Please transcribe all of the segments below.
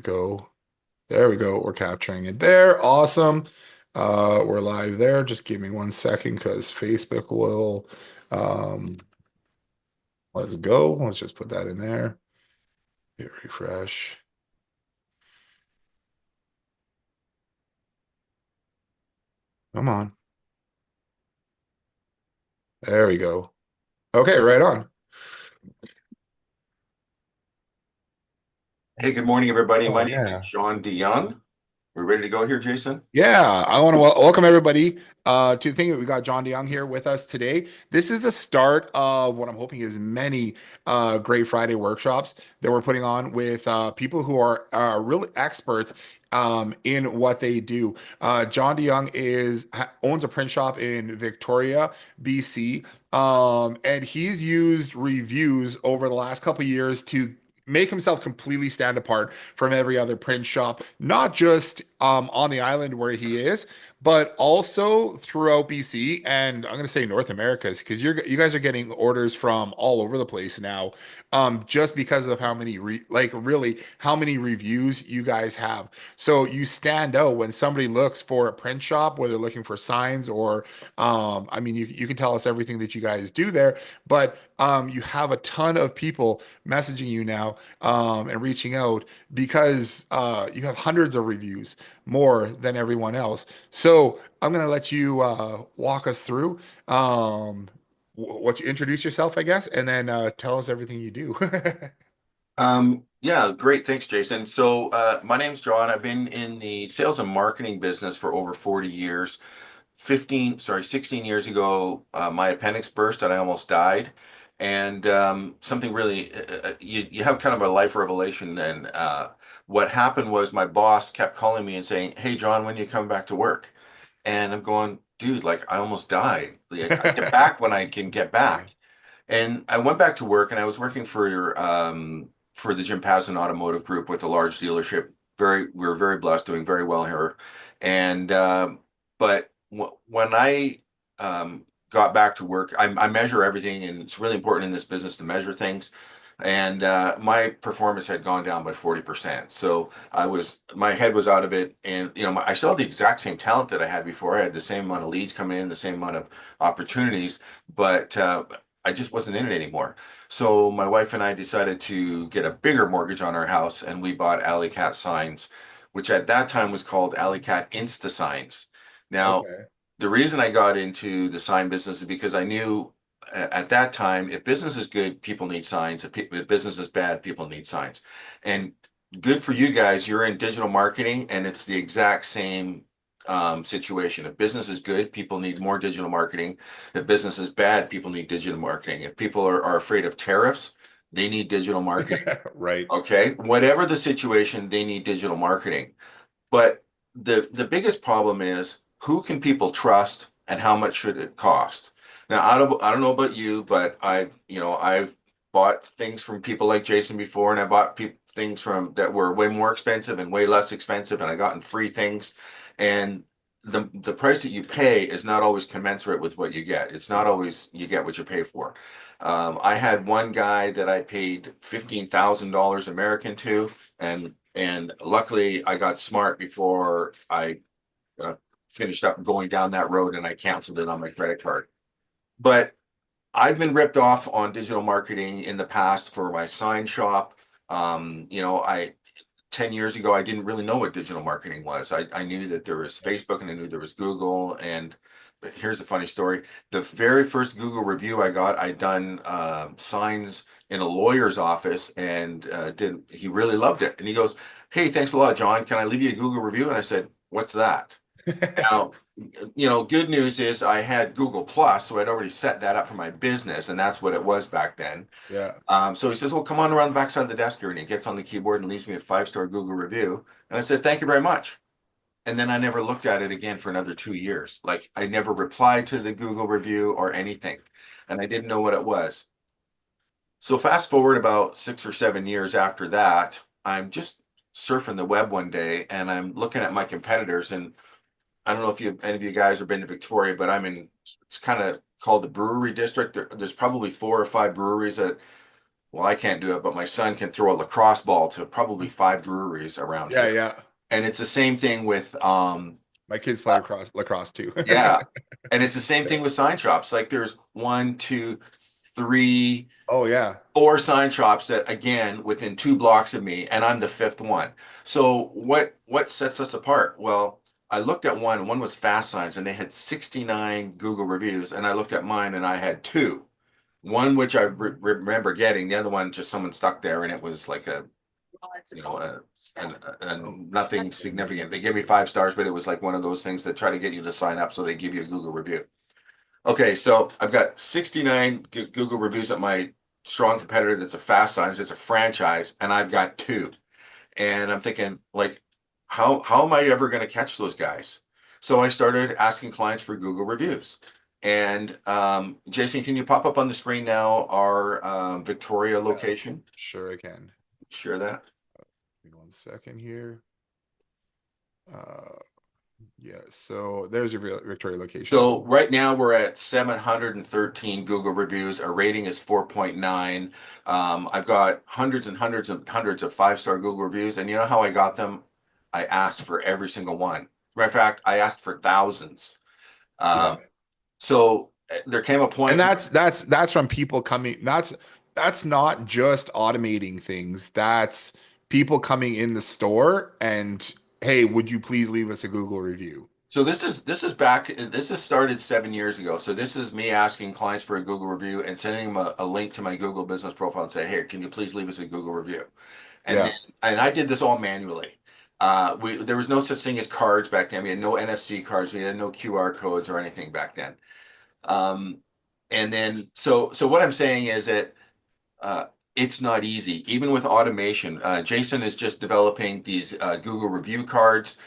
go. There we go. We're capturing it there. Awesome. We're live there. Just give me 1 second because Facebook will let's go. Let's just put that in there. Hit refresh. Come on. There we go. Okay, right on. Hey, good morning, everybody. Oh My name is yeah. John DeYoung. We're ready to go here, Jason. Yeah, I want to welcome everybody to the thing that we got John DeYoung here with us today. This is the start of what I'm hoping is many Great Friday workshops that we're putting on with people who are really experts in what they do. John DeYoung owns a print shop in Victoria, BC, and he's used reviews over the last couple of years to make himself completely stand apart from every other print shop, not just on the island where he is, but also throughout BC and I'm going to say North America, because you guys are getting orders from all over the place now, just because of how many really how many reviews you guys have. So you stand out when somebody looks for a print shop, whether they're looking for signs or, I mean, you can tell us everything that you guys do there, but you have a ton of people messaging you now and reaching out because you have hundreds of reviews, more than everyone else. So I'm going to let you walk us through what you introduce yourself, I guess, and then tell us everything you do. Yeah, great. Thanks, Jason. My name's John. I've been in the sales and marketing business for over 40 years. 16 years ago, my appendix burst and I almost died. And something really, you have kind of a life revelation. And what happened was my boss kept calling me and saying, "Hey, John, when you come back to work?" And I'm going, "Dude, like I almost died. Like, I get back when I can get Yeah. back." And I went back to work, and I was working for the Jim Paslin Automotive Group with a large dealership. We were very blessed, doing very well here. And but when I got back to work, I measure everything, and it's really important in this business to measure things. And my performance had gone down by 40%. So my head was out of it, and I still had the exact same talent that I had before. I had the same amount of leads coming in, the same amount of opportunities, but I just wasn't in it anymore. So my wife and I decided to get a bigger mortgage on our house, and we bought Alley Cat Signs, which at that time was called Alley Cat Insta Signs. Now, Okay. the reason I got into the sign business is because I knew at that time, if business is good, people need signs. If business is bad, people need signs. And good for you guys, you're in digital marketing, and it's the exact same situation. If business is good, people need more digital marketing. If business is bad, people need digital marketing. If people are afraid of tariffs, they need digital marketing. Right. Okay. Whatever the situation, they need digital marketing. But the biggest problem is who can people trust and how much should it cost? Now, I don't know about you, but I've bought things from people like Jason before, and I bought things from that were way more expensive and way less expensive, and I gotten free things. And the price that you pay is not always commensurate with what you get. It's not always you get what you pay for. I had one guy that I paid $15,000 American to, and luckily I got smart before I uh, finished up going down that road, and I canceled it on my credit card. But I've been ripped off on digital marketing in the past for my sign shop. I 10 years ago, I didn't really know what digital marketing was. I knew that there was Facebook and I knew there was Google. But here's a funny story. The very first Google review I got, I'd done signs in a lawyer's office, and he really loved it. And he goes, "Hey, thanks a lot, John. Can I leave you a Google review?" And I said, "What's that?" Now, good news is I had Google Plus, so I'd already set that up for my business, and that's what it was back then. Yeah. So he says, "Well, come on around the back side of the desk here," and he gets on the keyboard and leaves me a 5-star Google review. And I said, "Thank you very much." And then I never looked at it again for another 2 years. Like I never replied to the Google review or anything, and I didn't know what it was. So fast forward about 6 or 7 years after that, I'm just surfing the web one day, and I'm looking at my competitors. And I don't know if any of you guys have been to Victoria, but it's kind of called the brewery district. There's probably 4 or 5 breweries that Well, I can't do it, but my son can throw a lacrosse ball to probably five breweries around Yeah, here. yeah. And it's the same thing with My kids play lacrosse too. yeah. And it's the same thing with sign shops. Like there's one, two, three, Oh yeah. four sign shops that again within 2 blocks of me, and I'm the fifth one. So what sets us apart? Well, I looked at one was Fast Signs, and they had 69 Google reviews, and I looked at mine and I had two. One which I remember getting, the other one just someone stuck there, and it was like a you know Oh, nothing significant. They gave me 5 stars, but it was like one of those things that try to get you to sign up, so they give you a Google review. Okay, so I've got 69 Google reviews at my strong competitor that's a Fast Signs, it's a franchise, and I've got two. And I'm thinking, like, how am I ever going to catch those guys? So I started asking clients for Google reviews. And Jason, can you pop up on the screen now our Victoria yeah. location? Sure I can. Share that. Give me 1 second here. Uh, yeah. So there's your Victoria location. So right now we're at 713 Google reviews. Our rating is 4.9. I've got hundreds and hundreds and hundreds of 5-star Google reviews. And you know how I got them? I asked for every single one. As a matter of fact, I asked for thousands. Yeah. So there came a And point. that's from people coming. That's not just automating things. That's people coming in the store and, hey, would you please leave us a Google review? So this is back. This has started 7 years ago. So this is me asking clients for a Google review and sending them a link to my Google business profile and say, "Hey, can you please leave us a Google review?" And then Yeah. and I did this all manually. We there was no such thing as cards back then. We had no NFC cards. We had no QR codes or anything back then. Um, and then so what I'm saying is that uh, it's not easy, even with automation. Jason is just developing these Google review cards.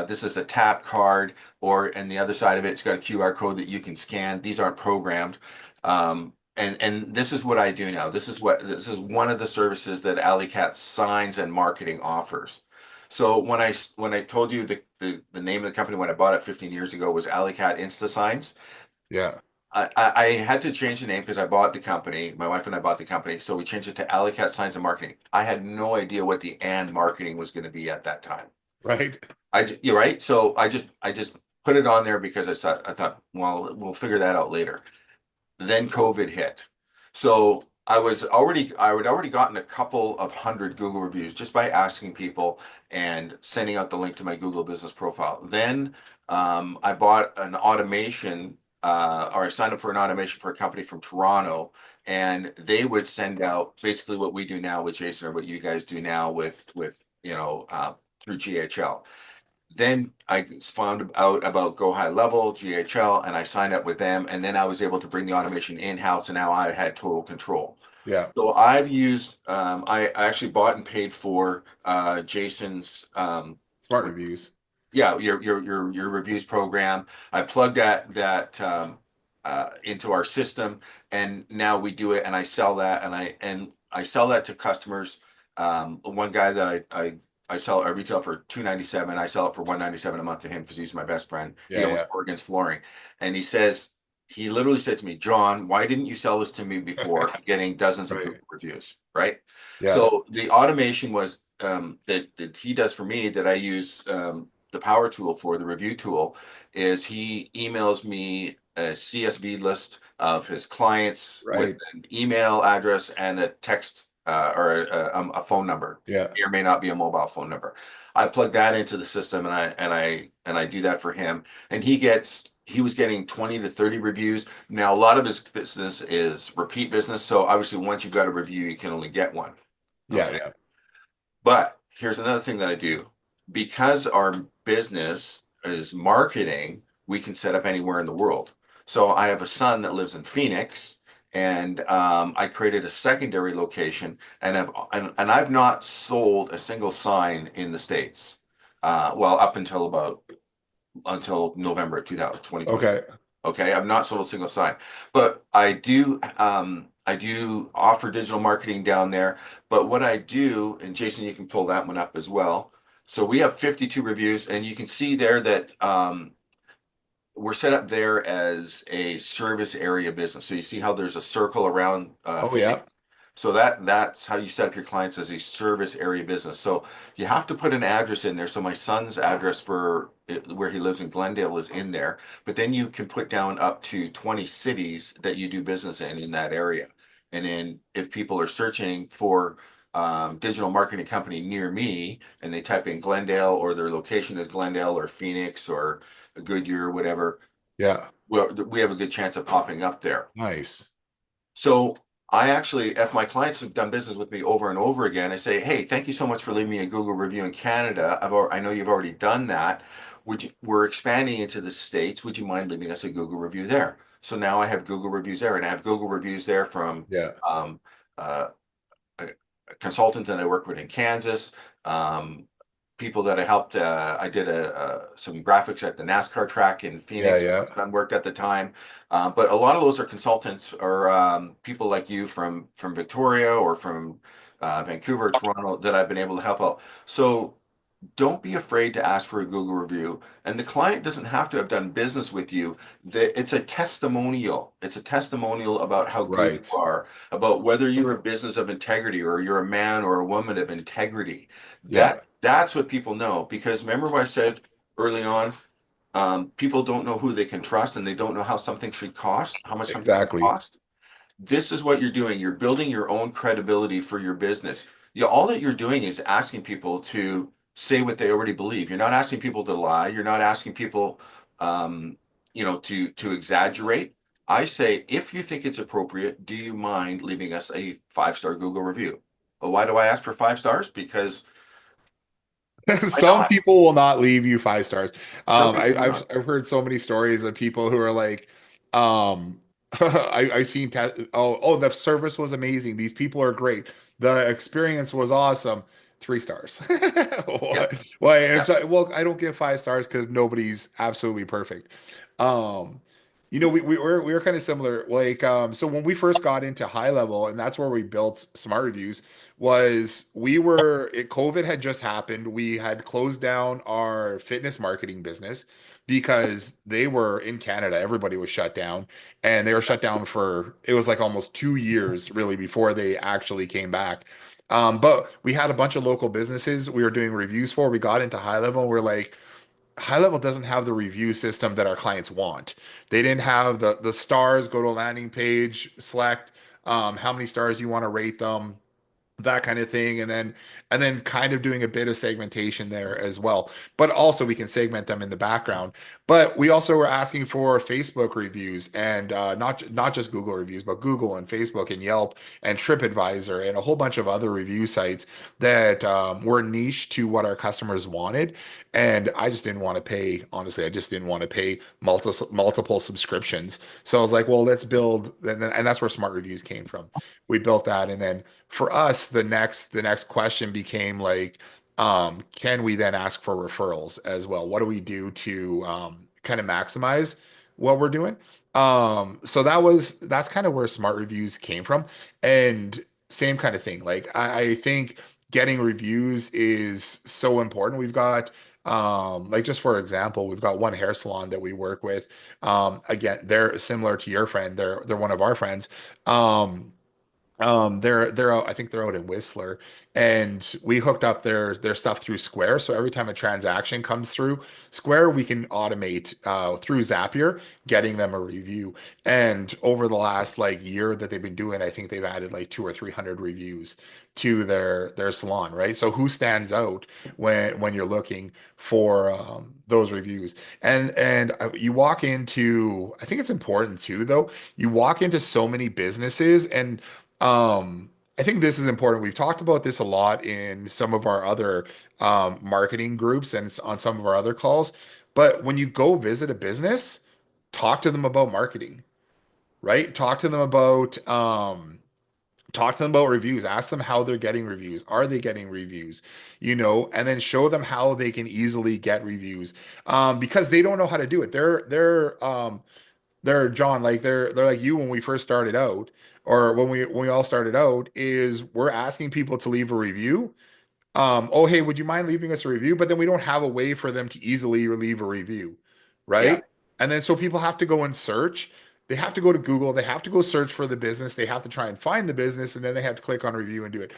This is a tap card, or and the other side of it's got a QR code that you can scan. These aren't programmed. And this is what I do now. This is one of the services that AlleyCat Signs and Marketing offers. So when I told you the name of the company when I bought it 15 years ago was AlleyCat Insta Signs. Yeah. I had to change the name because I bought the company. My wife and I bought the company, so we changed it to Alleycat Science and Marketing. I had no idea what the and marketing was going to be at that time. Right. You're right. So I just put it on there because I thought, well, we'll figure that out later. Then COVID hit. So I had already gotten a couple of hundred Google reviews just by asking people and sending out the link to my Google business profile. Then I bought an automation, or I signed up for an automation for a company from Toronto, and they would send out basically what we do now with Jason or what you guys do now with through GHL. Then I found out about Go High Level, GHL, and I signed up with them. And then I was able to bring the automation in-house, and now I had total control. Yeah. So I've used, I actually bought and paid for Jason's Smart reviews. yeah, your reviews program. I plugged that into our system, and now we do it, and I sell that, and I sell that to customers. One guy that I retail for 297. I sell it for 197 a month to him because he's my best friend. He Yeah, owns yeah. Oregon's Flooring, and he literally said to me, John, why didn't you sell this to me before? I'm getting dozens of Right. Google reviews, right? Yeah. So the automation was that he does for me that I use the power tool for the review tool is he emails me a CSV list of his clients with Right. an email address and a text or a phone number. Yeah. May or may not be a mobile phone number. I plug that into the system and I do that for him. And he was getting 20 to 30 reviews. Now a lot of his business is repeat business. So obviously once you've got a review, you can only get one. Yeah, Okay. yeah. But here's another thing that I do. Because our business is marketing, we can set up anywhere in the world. So I have a son that lives in Phoenix, and I created a secondary location, and I've not sold a single sign in the States. Well, up until November 2020. Okay. Okay, I've not sold a single sign, but I do offer digital marketing down there. But what I do, and Jason, you can pull that one up as well. So we have 52 reviews, and you can see there that we're set up there as a service area business. So you see how there's a circle around Oh Phoenix. yeah. So that's how you set up your clients as a service area business. So you have to put an address in there. So my son's address for where he lives in Glendale is in there, but then you can put down up to 20 cities that you do business in that area. And then if people are searching for digital marketing company near me and they type in Glendale or their location is Glendale or Phoenix or Goodyear or whatever, Yeah. well, we have a good chance of popping up there. Nice. So I actually, if my clients have done business with me over and over again, I say, hey, thank you so much for leaving me a Google review in Canada. I know you've already done that. We're expanding into the States. Would you mind leaving us a Google review there? So now I have Google reviews there, and I have Google reviews there from Yeah. um, uh, a, a consultant that I work with in Kansas, um, people that I helped. I did some graphics at the NASCAR track in Yeah. Phoenix. Yeah. My son worked at the time, but a lot of those are consultants or people like you from Victoria or from Vancouver, Toronto that I've been able to help out. So don't be afraid to ask for a Google review. And the client doesn't have to have done business with you. It's a testimonial. It's a testimonial about how good you Right. are, about whether you're a business of integrity or you're a man or a woman of integrity. Yeah. That's what people know. Because remember what I said early on, people don't know who they can trust and they don't know how something should cost, how much something should Exactly. cost. This is what you're doing. You're building your own credibility for your business. All that you're doing is asking people to say what they already believe. You're not asking people to lie. You're not asking people, um, to exaggerate. I say, if you think it's appropriate, do you mind leaving us a 5-star Google review? Well, why do I ask for 5 stars? Because why Some not? people will not leave you 5 stars. Some people will I've not. I've heard so many stories of people who are like, I've seen the service was amazing. These people are great. The experience was awesome. 3 stars. Yeah, Why? And yeah, it's like, well, I don't give 5 stars because nobody's absolutely perfect. Um, we were kind of similar. Like, so when we first got into high level, and that's where we built smart reviews COVID had just happened. We had closed down our fitness marketing business because they were in Canada. Everybody was shut down and they were shut down for, it was like almost 2 years really before they actually came back. But we had a bunch of local businesses we were doing reviews for. We got into high level and we're like, high level doesn't have the review system that our clients want. They didn't have the stars, go to a landing page, select how many stars you want to rate them, that kind of thing, and then kind of doing a bit of segmentation there as well, but also we can segment them in the background. But we also were asking for Facebook reviews and not just Google reviews, but Google and Facebook and Yelp and TripAdvisor and a whole bunch of other review sites that were niche to what our customers wanted. And I just didn't want to pay, honestly, I just didn't want to pay multiple subscriptions. So I was like, well, let's build, and that's where smart reviews came from. We built that, and then for us, the next question became like, can we then ask for referrals as well? What do we do to kind of maximize what we're doing? So that's kind of where smart reviews came from. And same kind of thing. Like I think getting reviews is so important. We've got like just for example, we've got one hair salon that we work with. Again, they're similar to your friend. They're one of our friends. Um, they're out, I think they're out in Whistler, and we hooked up their stuff through Square. So every time a transaction comes through Square, we can automate through Zapier getting them a review. And over the last like year that they've been doing, I think they've added like 200 or 300 reviews to their salon, right? So who stands out when you're looking for those reviews? And you walk into, I think it's important too, though. You walk into so many businesses and I think this is important. We've talked about this a lot in some of our other marketing groups and on some of our other calls. But when you go visit a business, talk to them about marketing, right? Talk to them about reviews. Ask them how they're getting reviews. Are they getting reviews? And then show them how they can easily get reviews. Because they don't know how to do it. They're John, like they're like you when we first started out, or when we all started out, is we're asking people to leave a review. Oh, hey, would you mind leaving us a review? But then we don't have a way for them to easily leave a review, yeah. right? And then so people have to go and search. They have to go to Google, they have to go search for the business, they have to try and find the business, and then they have to click on review and do it.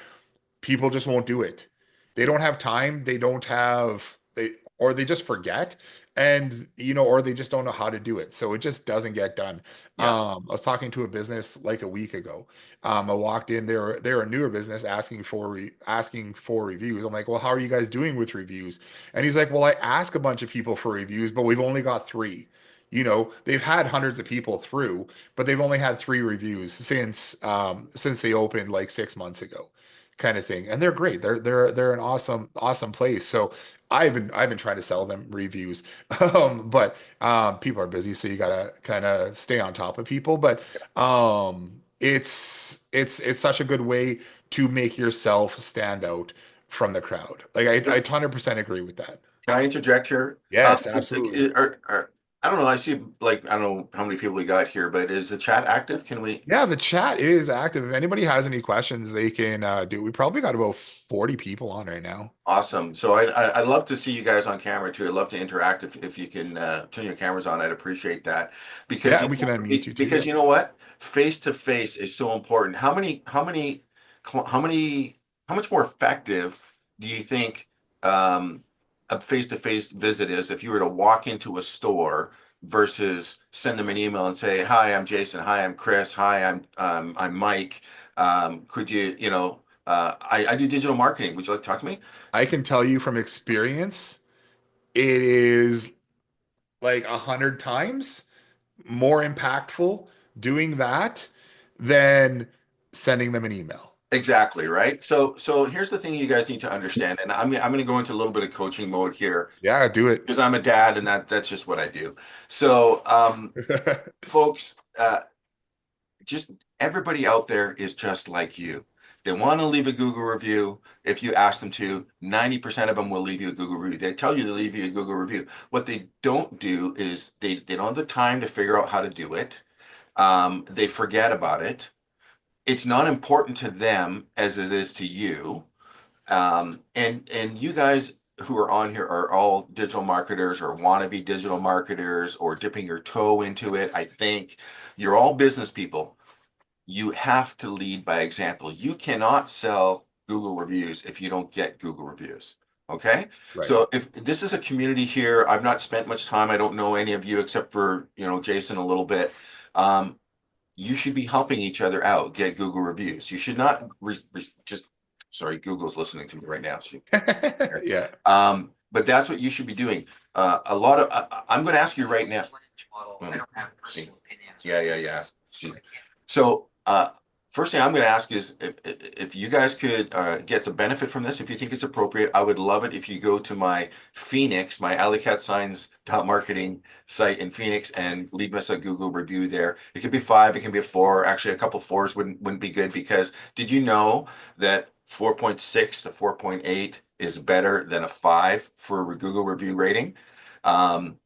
People just won't do it. They don't have time. They don't have they or they just forget and or they just don't know how to do it. So it just doesn't get done. Yeah. I was talking to a business like a week ago. I walked in, they're a newer business asking for reviews. I'm like, "Well, how are you guys doing with reviews?" And he's like, "Well, I ask a bunch of people for reviews, but we've only got 3." They've had hundreds of people through, but they've only had 3 reviews since they opened like 6 months ago, kind of thing. And they're great. They're an awesome place. So I've been trying to sell them reviews, but people are busy, so you gotta kind of stay on top of people. But it's such a good way to make yourself stand out from the crowd. Like I 100% agree with that. Can I interject here? Yes, absolutely. I don't know. I see, like, I don't know how many people we got here, but is the chat active? Can we? Yeah, the chat is active. If anybody has any questions, they can do. We probably got about 40 people on right now. Awesome. So I'd love to see you guys on camera too. I'd love to interact if you can turn your cameras on. I'd appreciate that because Yeah, we can unmute you too. because Yep. you know what? Face to face is so important. How many how much more effective do you think a face to face visit is if you were to walk into a store versus send them an email and say, "Hi, I'm Jason. Hi, I'm Chris. Hi, I'm Mike. Could you, I do digital marketing. Would you like to talk to me?" I can tell you from experience, it is like 100 times more impactful doing that than sending them an email. Exactly, right? So here's the thing you guys need to understand, and I'm going to go into a little bit of coaching mode here Yeah, do it. because I'm a dad and that's just what I do. So, folks, just everybody out there is just like you. They want to leave a Google review. If you ask them to, 90% of them will leave you a Google review. They tell you to leave you a Google review. What they don't do is they don't have the time to figure out how to do it. They forget about it. It's not important to them as it is to you. And you guys who are on here are all digital marketers or want to be digital marketers or dipping your toe into it. I think you're all business people. You have to lead by example. You cannot sell Google reviews if you don't get Google reviews. Okay. Right. So if this is a community here, I've not spent much time. I don't know any of you except for, Jason a little bit. Um, you should be helping each other out, get Google reviews. You should not just, sorry, Google's listening to me right now. So, Yeah. but that's what you should be doing. I'm going to ask you right now. See. Yeah, yeah, yeah. See. So, first thing I'm going to ask is if you guys could get some benefit from this, if you think it's appropriate, I would love it if you go to my Phoenix, my Alleycat Signs marketing site in Phoenix and leave us a Google review there. It could be 5, it can be a 4. Actually, a couple fours wouldn't be good because did you know that 4.6 to 4.8 is better than a 5 for a Google review rating? Um,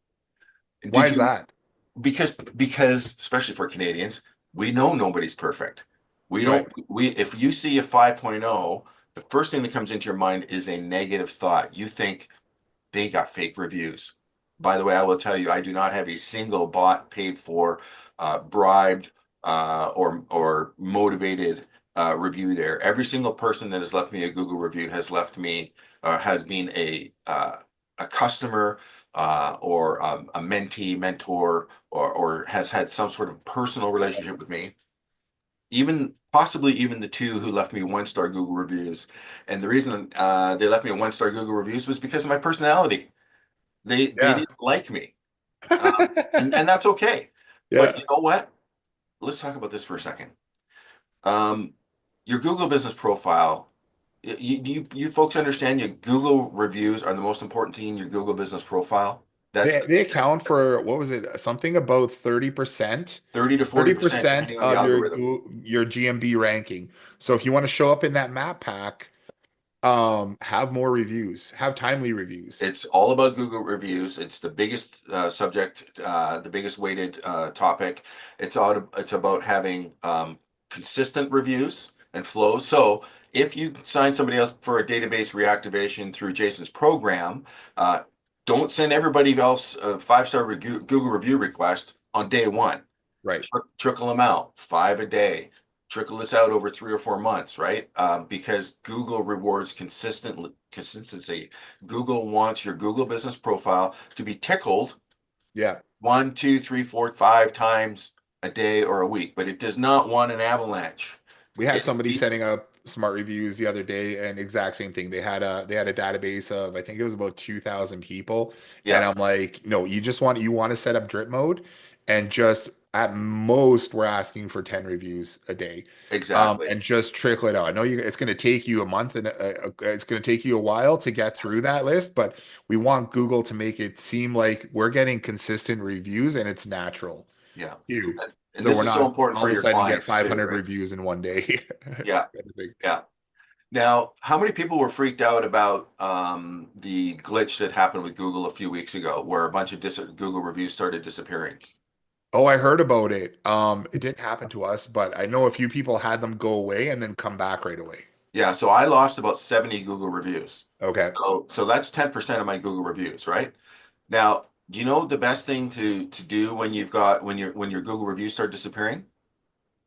Why did is you that? because especially for Canadians, we know nobody's perfect. We don't Right. we if you see a 5.0, the first thing that comes into your mind is a negative thought. You think they got fake reviews. By the way, I will tell you, I do not have a single bought, paid for, bribed, or motivated review there. Every single person that has left me a Google review has left me has been a customer or a mentee, mentor, or has had some sort of personal relationship with me. Even possibly even the two who left me 1-star Google reviews, and the reason they left me a 1-star Google reviews was because of my personality. They Yeah. didn't like me, and that's okay. But Yeah. you know what? Let's talk about this for a second. Um, your Google business profile. You folks understand your Google reviews are the most important thing in your Google business profile. That's They account for what was it? Something about 30%, 30 to 40% 30% depending on the of algorithm. your GMB ranking. So if you want to show up in that map pack, have more reviews, have timely reviews. It's all about Google reviews. It's the biggest subject, the biggest weighted topic. It's about having consistent reviews and flows. So if you sign somebody else for a database reactivation through Jason's program, uh, don't send everybody else a 5-star Google review request on day one. Right. Trickle them out, 5 a day. Trickle this out over 3 or 4 months, right? Because Google rewards consistency. Google wants your Google business profile to be tickled Yeah. one, two, three, four, 5 times a day or a week, but it does not want an avalanche. We had It, somebody it- setting up smart reviews the other day, and exact same thing. They had a database of, I think it was about 2,000 people, and yeah, I'm like, no, you want to set up drip mode, and just at most we're asking for 10 reviews a day, exactly. and just trickle it out. I know it's going to take you a month, and it's going to take you a while to get through that list, but we want Google to make it seem like we're getting consistent reviews and it's natural Yeah. too. And So this we're is so not important all for of a your sudden get clients too, 500 right? reviews in one day. Yeah. Kind of thing. Yeah. Now, how many people were freaked out about the glitch that happened with Google a few weeks ago, where a bunch of Google reviews started disappearing? Oh, I heard about it. It didn't happen to us, but I know a few people had them go away and then come back right away. Yeah, so I lost about 70 Google reviews. Okay. So that's 10% of my Google reviews, right? Now, do you know the best thing to do when your Google reviews start disappearing?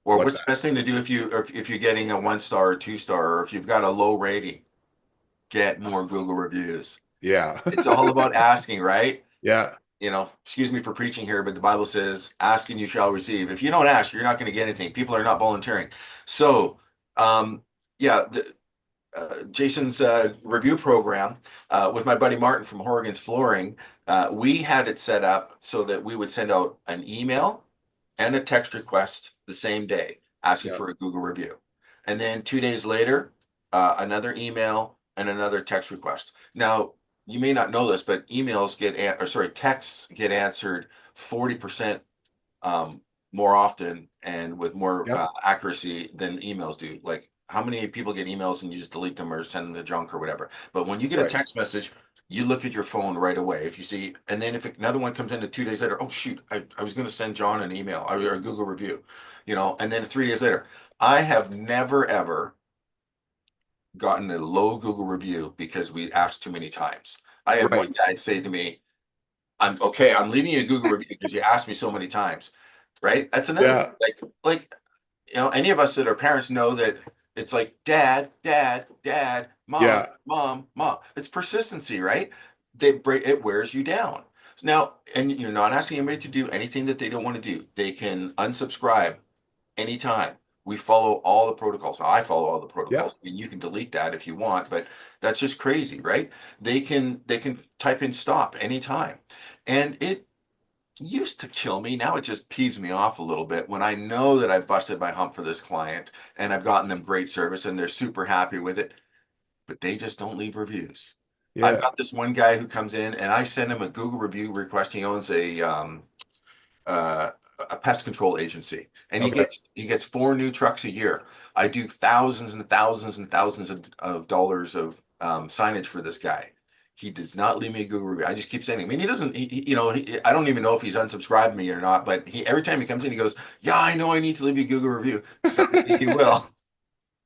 Or What's what's the that? best thing to do if you're getting a 1 star or 2 star, or if you've got a low rating? Get more Google reviews. Yeah. It's all about asking, right? Yeah. Excuse me for preaching here, but the Bible says, ask and you shall receive. If you don't ask, you're not going to get anything. People are not volunteering. So, um, yeah, Jason's review program with my buddy Martin from Horrigan's Flooring, we had it set up so that we would send out an email and a text request the same day asking Yeah. for a Google review. And then 2 days later, another email and another text request. Now, you may not know this, but texts get answered 40% um, more often and with more Yep. accuracy than emails do. Like, how many people get emails and you just delete them or send them to junk or whatever? But when you get a Right. text message, you look at your phone right away. If you see, and then if another one comes in 2 days later, oh shoot, I was going to send John an email or a Google review, and then 3 days later, I have never ever gotten a low Google review because we asked too many times. I had one Right. guy say to me, I'm okay. I'm leaving you a Google review because you asked me so many times, right? That's another thing. Yeah. Like any of us that are parents know that it's like dad, dad, dad, mom, Yeah. mom, mom. It's persistency, right? It wears you down. Now, and you're not asking anybody to do anything that they don't want to do. They can unsubscribe anytime. We follow all the protocols. I follow all the Yep. protocols. I mean, you can delete that if you want, but that's just crazy, right? They can type in stop anytime. And it used to kill me. Now it just peeves me off a little bit when I know that I've busted my hump for this client and I've gotten them great service and they're super happy with it, but they just don't leave reviews. I've Yeah. got this one guy who comes in and I send him a Google review request. He owns uh, a pest control agency, and he Okay. gets he gets 4 new trucks a year. I do thousands and thousands and thousands of dollars of signage for this guy. He does not leave me a Google review. I just keep sending him. I mean, he doesn't. I don't even know if he's unsubscribed me or not. But every time he comes in, he goes, "Yeah, I know I need to leave you a Google review." Someday he will,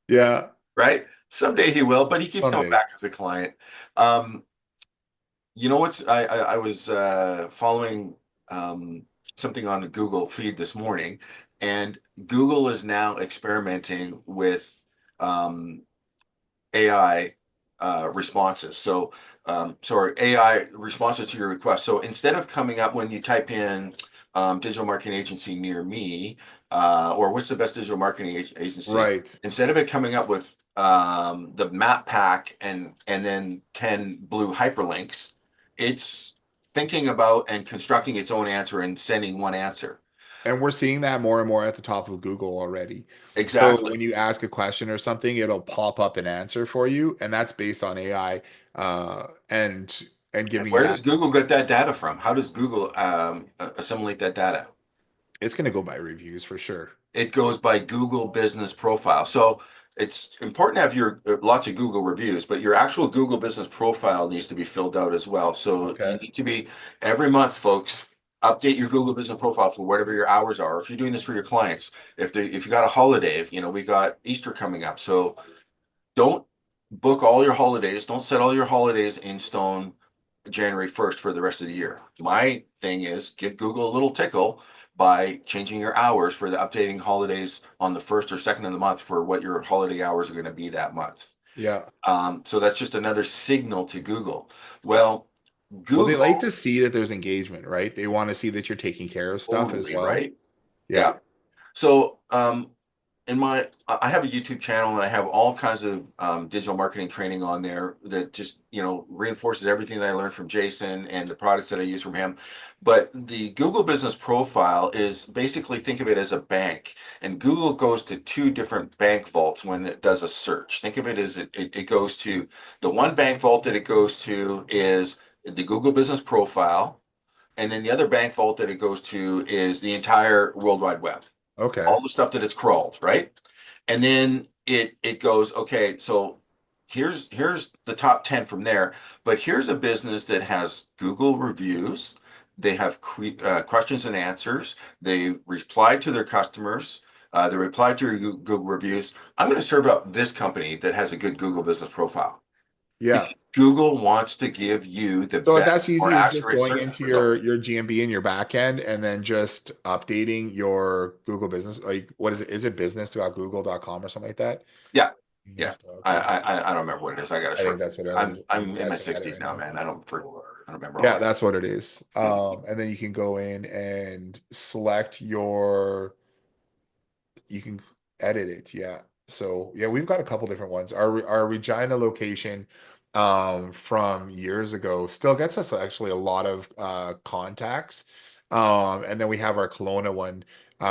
Yeah. right? Someday he will. But he keeps coming Someday. back as a client. Um, you know what's I was following something on the Google feed this morning, and Google is now experimenting with um, AI responses. Sorry, AI responses to your request. So instead of coming up when you type in digital marketing agency near me, or what's the best digital marketing agency, Right. instead of it coming up with the map pack and then 10 blue hyperlinks, it's thinking about and constructing its own answer and sending one answer. And we're seeing that more and more at the top of Google already. So Exactly. when you ask a question or something, it'll pop up an answer for you, and that's based on AI, and And giving you where that. does Google get that data from? How does Google assimilate that data? It's going to go by reviews for sure. It goes by Google Business Profile. So it's important to have your lots of Google reviews, but your actual Google Business Profile needs to be filled out as well. So you Okay. need to be every month, folks, update your Google Business Profile for whatever your hours are. If you're doing this for your clients, if you got a holiday, we got Easter coming up, so don't book all your holidays. Don't set all your holidays in stone January 1st for the rest of the year. My thing is give Google a little tickle by changing your hours for the updating holidays on the first or second of the month for what your holiday hours are going to be that month. Yeah. So that's just another signal to Google. Well, Well, they like Google, to see that there's engagement, right? They want to see that you're taking care of stuff as totally, well. right? Yeah. Yeah. So, I have a YouTube channel and I have all kinds of digital marketing training on there that just, reinforces everything that I learned from Jason and the products that I use from him. But the Google Business Profile is basically think of it as a bank, and Google goes to two different bank vaults when it does a search. Think of it as it goes to the one bank vault that it goes to is the Google Business Profile, and then the other bank vault that it goes to is the entire World Wide Web, Okay. all the stuff that it's crawled, right? And then it goes, okay, so here's the top 10 from there, but here's a business that has Google reviews, they have questions and answers, they reply to their customers, they reply to your Google reviews. I'm going to serve up this company that has a good Google business profile Yeah. because Google wants to give you the So that's best, more easy as just accurate going search into result. your GMB and your back end and then just updating your Google business. Like, what is it? Is it business.google.com or something like that? Yeah, yeah. Business.google. I don't remember what it is. I got to I think search. that's what it is. I'm I'm in my guessing at it 60s right now, now. man. I don't remember all Yeah, that. that's what it is. And then you can go in and select your you can edit it, yeah. So yeah, we've got a couple different ones. Our Regina location from years ago still gets us actually a lot of contacts. And then we have our Kelowna one.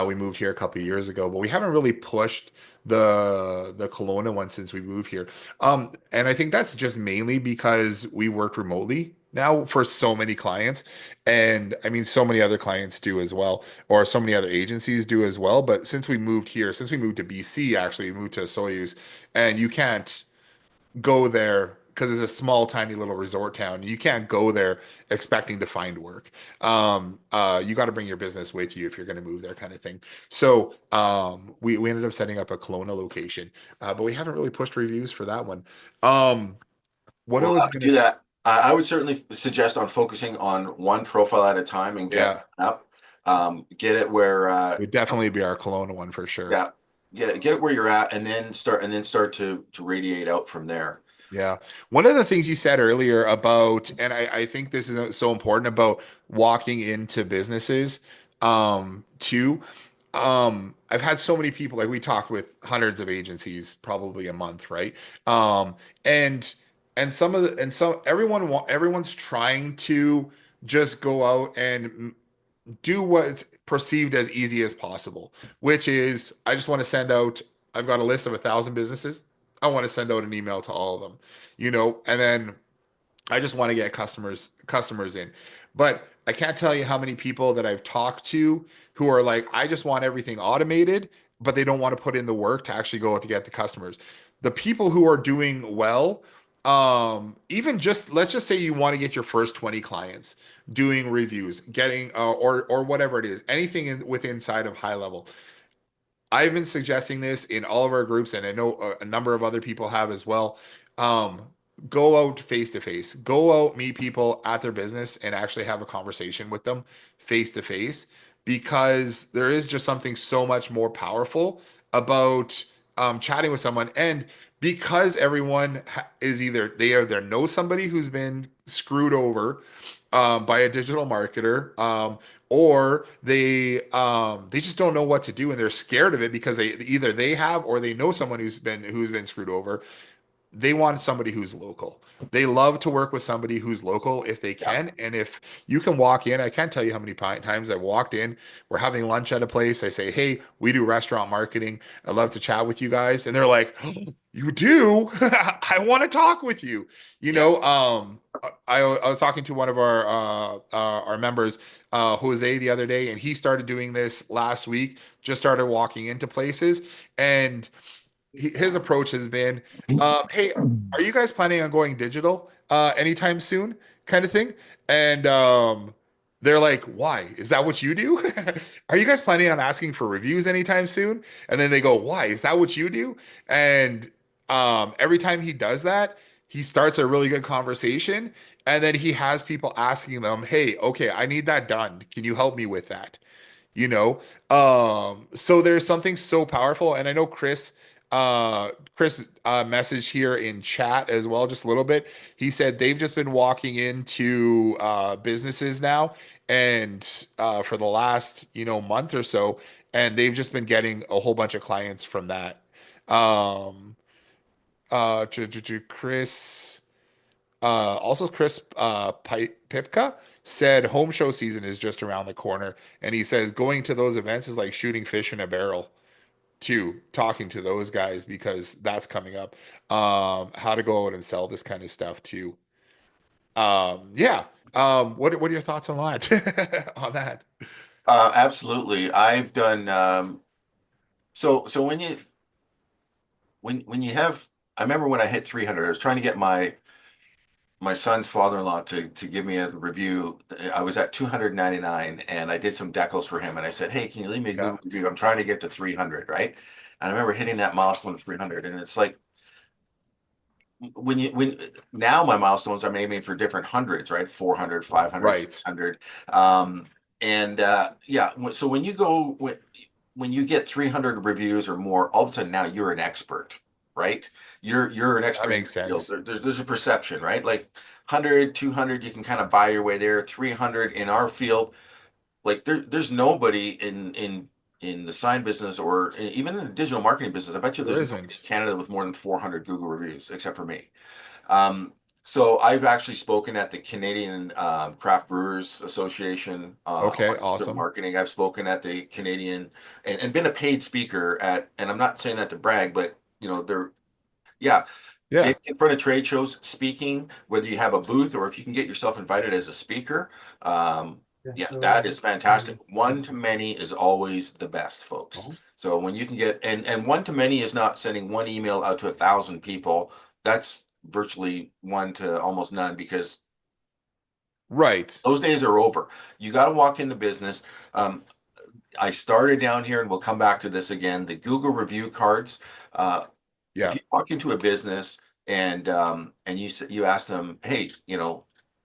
We moved here a couple of years ago, but we haven't really pushed the Kelowna one since we moved here. And I think that's just mainly because we work remotely now for so many clients. And I mean, so many other clients do as well, or so many other agencies do as well. But since we moved here, since we moved to BC, actually, we moved to Soyuz, and you can't go there because it's a small, tiny little resort town. You can't go there expecting to find work. You got to bring your business with you if you're going to move there, kind of thing. So we ended up setting up a Kelowna location, but we haven't really pushed reviews for that one. Um, what I Well, I was would gonna, do that. I would certainly suggest on focusing on one profile at a time and get yeah, up. Get it where, would definitely be our Kelowna one for sure. yeah, get it where you're at, and then start to radiate out from there. Yeah. One of the things you said earlier about, and I think this is so important about walking into businesses, too. I've had so many people, like we talk with hundreds of agencies probably a month, right? Um, and some of the and some everyone's trying to just go out and do what's perceived as easy as possible, which is I just want to send out, I've got a list of 1,000 businesses. I want to send out an email to all of them, and then I just want to get customers in. But I can't tell you how many people that I've talked to who are like, I just want everything automated, but they don't want to put in the work to actually go out to get the customers. The people who are doing well, even just let's just say you want to get your first 20 clients doing reviews, getting or whatever it is, anything with inside of high level. I've been suggesting this in all of our groups, and I know a number of other people have as well. Um, go out face to face, go out, meet people at their business, and actually have a conversation with them face to face, because there is just something so much more powerful about chatting with someone. And because everyone is either know somebody who's been screwed over by a digital marketer, or they just don't know what to do and they're scared of it because they have or they know someone who's been screwed over. They want somebody who's local. They love to work with somebody who's local if they Yeah, can. And if you can walk in, I can't tell you how many times I walked in. We're having lunch at a place. I say, "Hey, we do restaurant marketing. I'd love to chat with you guys." And they're like, "You do? I want to talk with you." You yeah. know, I was talking to one of our members, Jose, the other day, and he started doing this last week. Just started walking into places, and his approach has been, "Hey, are you guys planning on going digital anytime soon?" Kind of thing. And they're like, "Why? Is that what you do? Are you guys planning on asking for reviews anytime soon?" And then they go, "Why? Is that what you do?" And every time he does that, he starts a really good conversation, And then he has people asking them, "Hey, okay, I need that done. Can you help me with that?" You know? So there's something so powerful. And I know Chris messaged here in chat as well, just a little bit. He said they've just been walking into businesses now and for the last, month or so, and they've just been getting a whole bunch of clients from that. Um, to Chris. Also, Chris Pipka said home show season is just around the corner, and he says going to those events is like shooting fish in a barrel. Too talking to those guys because that's coming up. How to go out and sell this kind of stuff too. Yeah. What are your thoughts on that? On that? Absolutely. I've done so when you have I remember when I hit 300, I was trying to get my son's father-in-law to give me a review. I was at 299 and I did some decals for him and I said, "Hey, can you leave me a Yeah. Google review? I'm trying to get to 300, right?" And I remember hitting that milestone of 300 and it's like when now my milestones I'm aiming for different hundreds, right? 400, 500, Right. 600. And yeah, so when you get 300 reviews or more, all of a sudden now you're an expert, right? You're an That expert in makes your field. sense. There's a perception, right? Like 100, 200, you can kind of buy your way there. 300 in our field, like there's nobody in the sign business or even in the digital marketing business. I bet you There there's nobody in isn't. Canada with more than 400 Google reviews except for me. So I've actually spoken at the Canadian Craft Brewers Association Okay, on digital awesome. marketing. I've spoken at the Canadian and been a paid speaker at, and I'm not saying that to brag, but they're, yeah, Yeah, getting in front of trade shows, speaking, whether you have a booth or if you can get yourself invited as a speaker. Um, yeah, that is fantastic. One to many is always the best, folks. So when you can get, and one to many is not sending one email out to 1,000 people. That's virtually one to almost none because right. those days are over. You got to walk into business. Um, I started down here, and we'll come back to this again. The Google review cards. Uh, if Yeah, you walk into a business and you ask them, hey,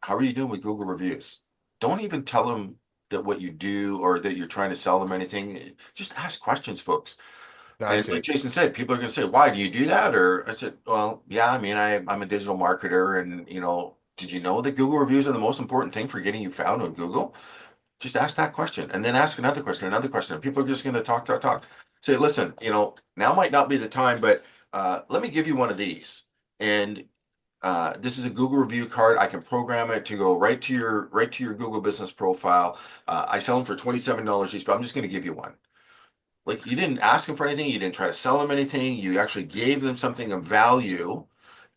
how are you doing with Google reviews? Don't even tell them that what you do or that you're trying to sell them anything. Just ask questions, folks. And that's like it. Jason said, people are going to say, "Why do you do that?" Or I said, "Well, yeah, I mean, I'm a digital marketer, and did you know that Google reviews are the most important thing for getting you found on Google?" Just ask that question, and then ask another question, and people are just going to talk, talk, talk. Say, "Listen, now might not be the time, but let me give you one of these." And this is a Google review card. I can program it to go right to your Google business profile. I sell them for $27 each, but I'm just going to give you one. Like you didn't ask them for anything, you didn't try to sell them anything, you actually gave them something of value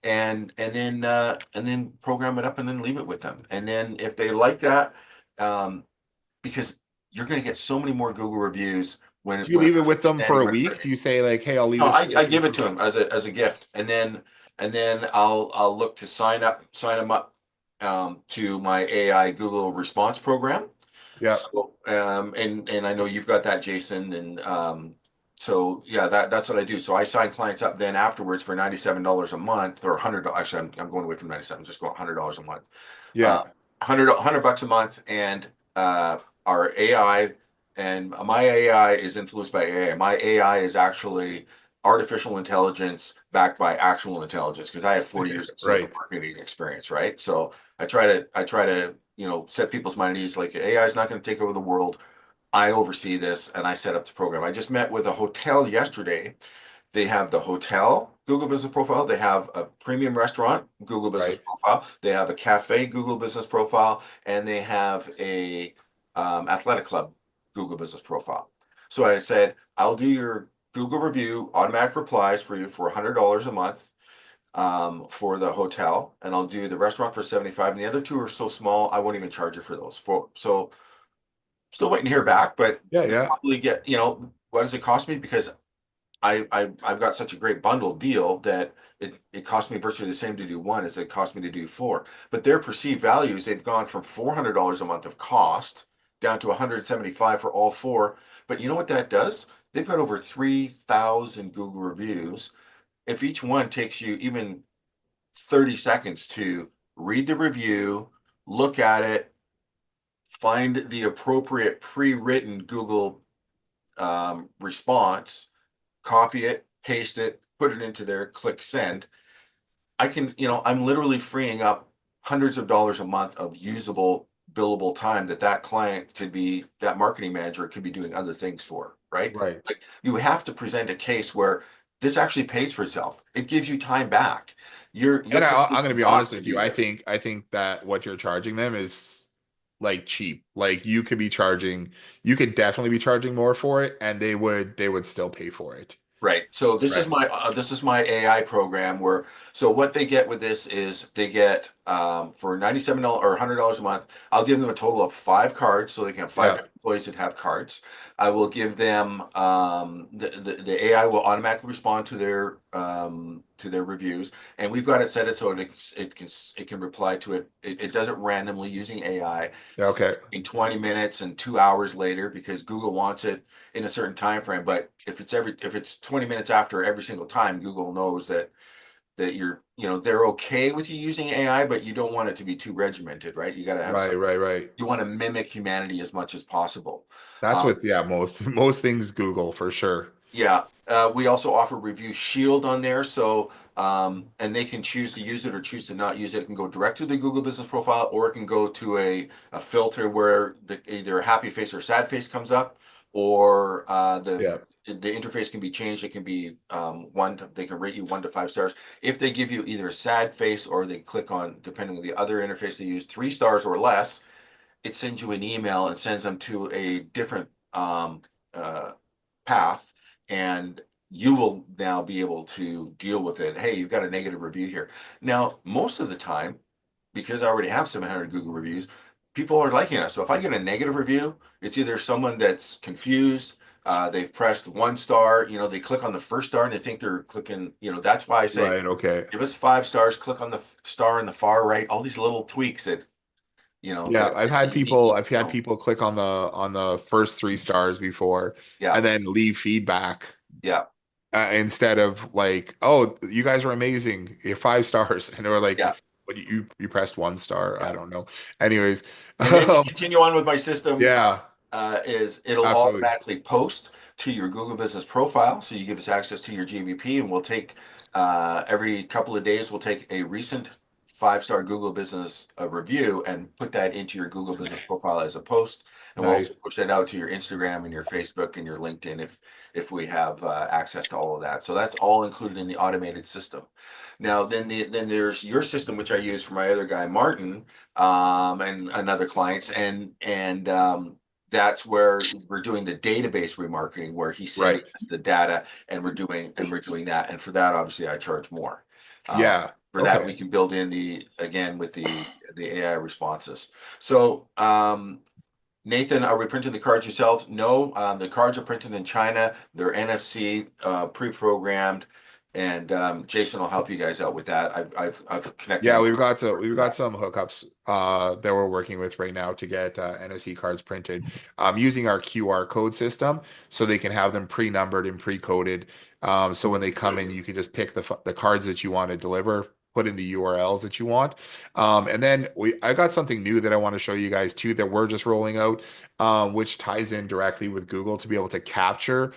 and then program it up and then leave it with them. And then if they like that, um, because you're going to get so many more Google reviews Do you when leave it with them for standing a right in front week? of Do you. you say like, "Hey, I'll leave No, this I with you give it for"? to them as a gift, and then I'll look to sign them up to my AI Google response program. Yeah, So, and I know you've got that, Jason, and so yeah, that's what I do. So I sign clients up then afterwards for $97 a month or 100. Actually, I'm going away from 97, just going $100 a month. Uh, yeah. 100 bucks a month, and our AI and my AI is influenced by AI. My AI is actually artificial intelligence backed by actual intelligence because I have 40 years of sales and Right. marketing experience, right? So I try to set people's mind at ease. Like AI is not going to take over the world. I oversee this and I set up the program. I just met with a hotel yesterday. They have the hotel Google Business Profile. They have a premium restaurant Google Business Right. Profile. They have a cafe Google Business Profile, and they have a athletic club Google Business Profile. So I said, I'll do your Google review automatic replies for you for $100 a month for the hotel, and I'll do the restaurant for 75. And the other two are so small, I won't even charge you for those. So still waiting to hear back, but Yeah, you'll yeah. probably get, what does it cost me? Because I've got such a great bundle deal that it cost me virtually the same to do one as it cost me to do four. But their perceived values, they've gone from $400 a month of cost down to 175 for all four. But you know what that does? They've got over 3,000 Google reviews. If each one takes you even 30 seconds to read the review, look at it, find the appropriate pre-written Google response, copy it, paste it, put it into there, click send. I can, I'm literally freeing up hundreds of dollars a month of usable billable time that client could be, that marketing manager could be doing other things for, right? Right. Like you have to present a case where this actually pays for itself. It gives you time back. Your And client I'm going to be got honest to with you. do I this. think I think that what you're charging them is like cheap. Like you could definitely be charging more for it, and they would still pay for it. Right. So Right. this is my AI program where so what they get with this is they get for $97 or $100 a month, I'll give them a total of 5 cards so they can have five Yeah. different employees that have cards. I will give them the AI will automatically respond to their reviews, and we've got it set it so it can reply to it. It does it randomly using AI Yeah. Okay. in 20 minutes and 2 hours later because Google wants it in a certain time frame. But if it's 20 minutes after every single time, Google knows that they're okay with you using AI, but you don't want it to be too regimented, right? You got to have Right. some. Right. Right. You want to mimic humanity as much as possible. That's Um, what. Yeah. Most things Google for sure. Yeah, we also offer Review Shield on there, so and they can choose to use it or choose to not use it. It can go direct to the Google Business Profile, or it can go to a filter where either a happy face or sad face comes up, or Yeah. the interface can be changed. It can be they can rate you 1 to 5 stars. If they give you either a sad face or they click on, depending on the other interface they use, 3 stars or less, it sends you an email and sends them to a different uh, path, and you will now be able to deal with it. Hey, you've got a negative review here. Now, most of the time, because I already have 700 Google reviews, people are liking us. So if I get a negative review, it's either someone that's confused, they've pressed 1 star, they click on the first star and they think they're clicking, that's why I say Right. Okay. give us 5 stars, click on the star in the far right, all these little tweaks that, Yeah, that you need, I've had people click on the first 3 stars before yeah, and then leave feedback yeah, instead of like, oh, you guys are amazing. You're 5 stars. And they were like, yeah, what you pressed 1 star? I yeah. don't know. Anyways, And then to continue on with my system, yeah, is it'll absolutely. automatically post to your Google Business Profile. So you give us access to your GBP, and we'll take every couple of days, we'll take a recent 5 star Google Business review and put that into your Google Business Profile as a post. And we'll also Nice. push that out to your Instagram and your Facebook and your LinkedIn if we have access to all of that. So that's all included in the automated system. Now, then there's your system, which I use for my other guy, Martin, and other clients, and that's where we're doing the database remarketing, where he's sending Right. us the data, and we're doing that. And for that, obviously, I charge more. Uh, Yeah. for that, we Okay. can build in the again with the AI responses. So, Nathan, are we printing the cards yourselves? No, the cards are printed in China. They're NFC pre-programmed, and Jason will help you guys out with that. I've connected Yeah, him we've for got that. some hookups that we're working with right now to get NFC cards printed using our QR code system, so they can have them pre-numbered and pre-coded. So when they come in, you can just pick the cards that you want to deliver, put in the URLs that you want, and then I got something new that I want to show you guys too that we're just rolling out, which ties in directly with Google to be able to capture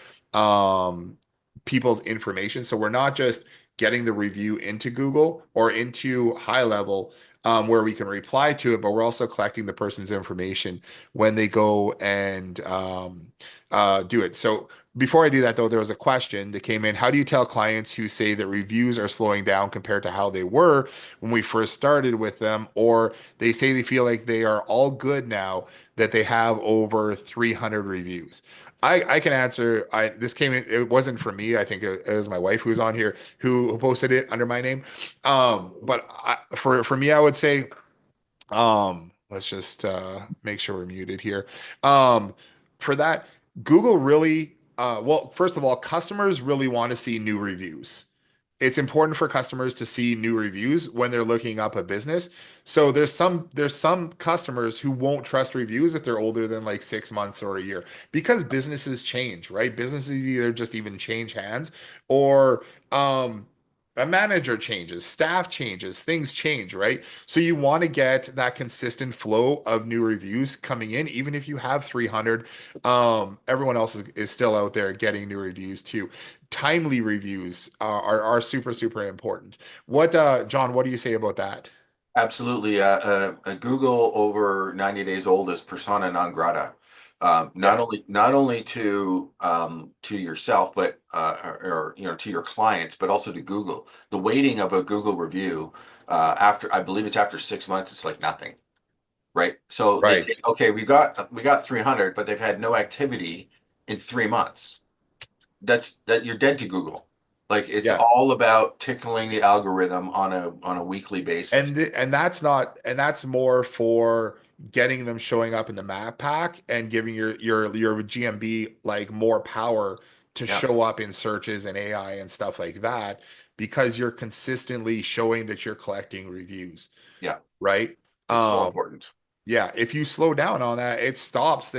people's information. So we're not just getting the review into Google or into high level where we can reply to it, but we're also collecting the person's information when they go and do it. So before I do that, though, there was a question that came in. How do you tell clients who say that reviews are slowing down compared to how they were when we first started with them, or they say they feel like they are all good now that they have over 300 reviews? I can answer. This came in. It wasn't for me. I think it was my wife who was on here who posted it under my name. For me, I would say, let's just make sure we're muted here. Um, for that, Google really, well, first of all, customers really want to see new reviews. It's important for customers to see new reviews when they're looking up a business. So there's some customers who won't trust reviews if they're older than like 6 months or a year because businesses change, right? Businesses either just even change hands or um a manager changes, staff changes, things change, right? So you want to get that consistent flow of new reviews coming in, even if you have 300. Everyone else is still out there getting new reviews too. Timely reviews are super, super important. What, John, what do you say about that? Absolutely. Google over 90 days old is persona non grata. Yeah, Not only to yourself, but or you know to your clients, but also to Google. The weighting of a Google review after I believe it's after 6 months, it's like nothing, right? So they right. take, okay, we got 300, but they've had no activity in 3 months. That you're dead to Google. Like it's Yeah. all about tickling the algorithm on a weekly basis. And that's not and that's more for getting them showing up in the map pack and giving your GMB like more power to Yeah, show up in searches and AI and stuff like that because you're consistently showing that you're collecting reviews, yeah. right? It's so Um, important. yeah, if you slow down on that, it shows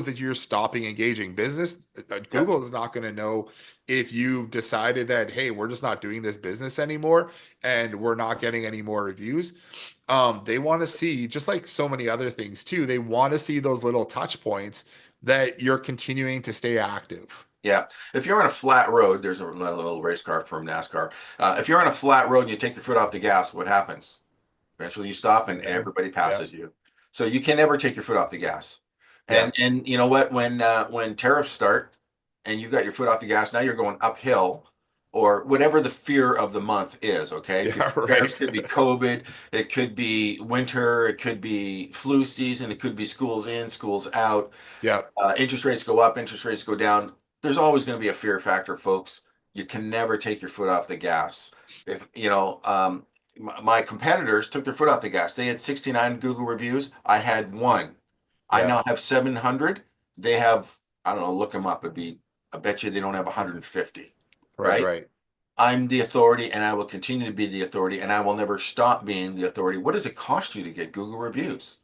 that you're stopping engaging business. Yep. Google is not going to know if you've decided that, hey, we're just not doing this business anymore and we're not getting any more reviews. They want to see, just like so many other things too, they want to see those little touch points that you're continuing to stay active. Yeah. If you're on a flat road, there's a little race car from NASCAR. If you're on a flat road and you take your foot off the gas, what happens? Eventually you stop Slow and down. everybody Yeah. passes you. So you can never take your foot off the gas. Yeah. And you know what? When tariffs start and you've got your foot off the gas, now you're going uphill or whatever the fear of the month is, okay? It could Yeah. be tariffs, Right. could be COVID, it could be winter, it could be flu season, it could be schools in, schools out. Yeah. Interest rates go up, interest rates go down. There's always going to be a fear factor, folks. You can never take your foot off the gas. If you know, my competitors took their foot off the gas. They had 69 Google reviews. I had one. I Yeah. now have 700. They have, I don't know, look them up. I bet you they don't have 150, Right. right? Right. I'm the authority and I will continue to be the authority and I will never stop being the authority. What does it cost you to get Google reviews?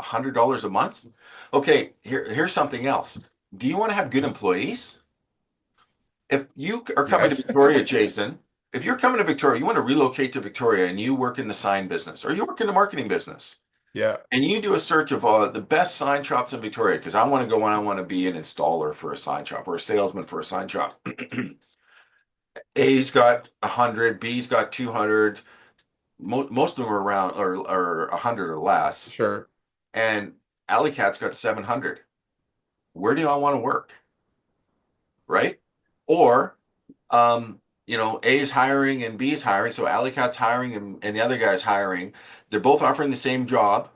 $100 a month? Okay, here's something else. Do you want to have good employees? If you are coming to Yes. Victoria, Jason, if you're coming to Victoria, you want to relocate to Victoria and you work in the sign business or you work in the marketing business Yeah. and you do a search of the best sign shops in Victoria because I want to go and I want to be an installer for a sign shop or a salesman for a sign shop. A's got 100, B's got 200, most of them are around or 100 or less, Sure. and Alley Cat's got 700. Where do I want to work, right? Or, A's hiring and B's hiring, so Alley Cat's hiring and the other guy's hiring. They're both offering the same job.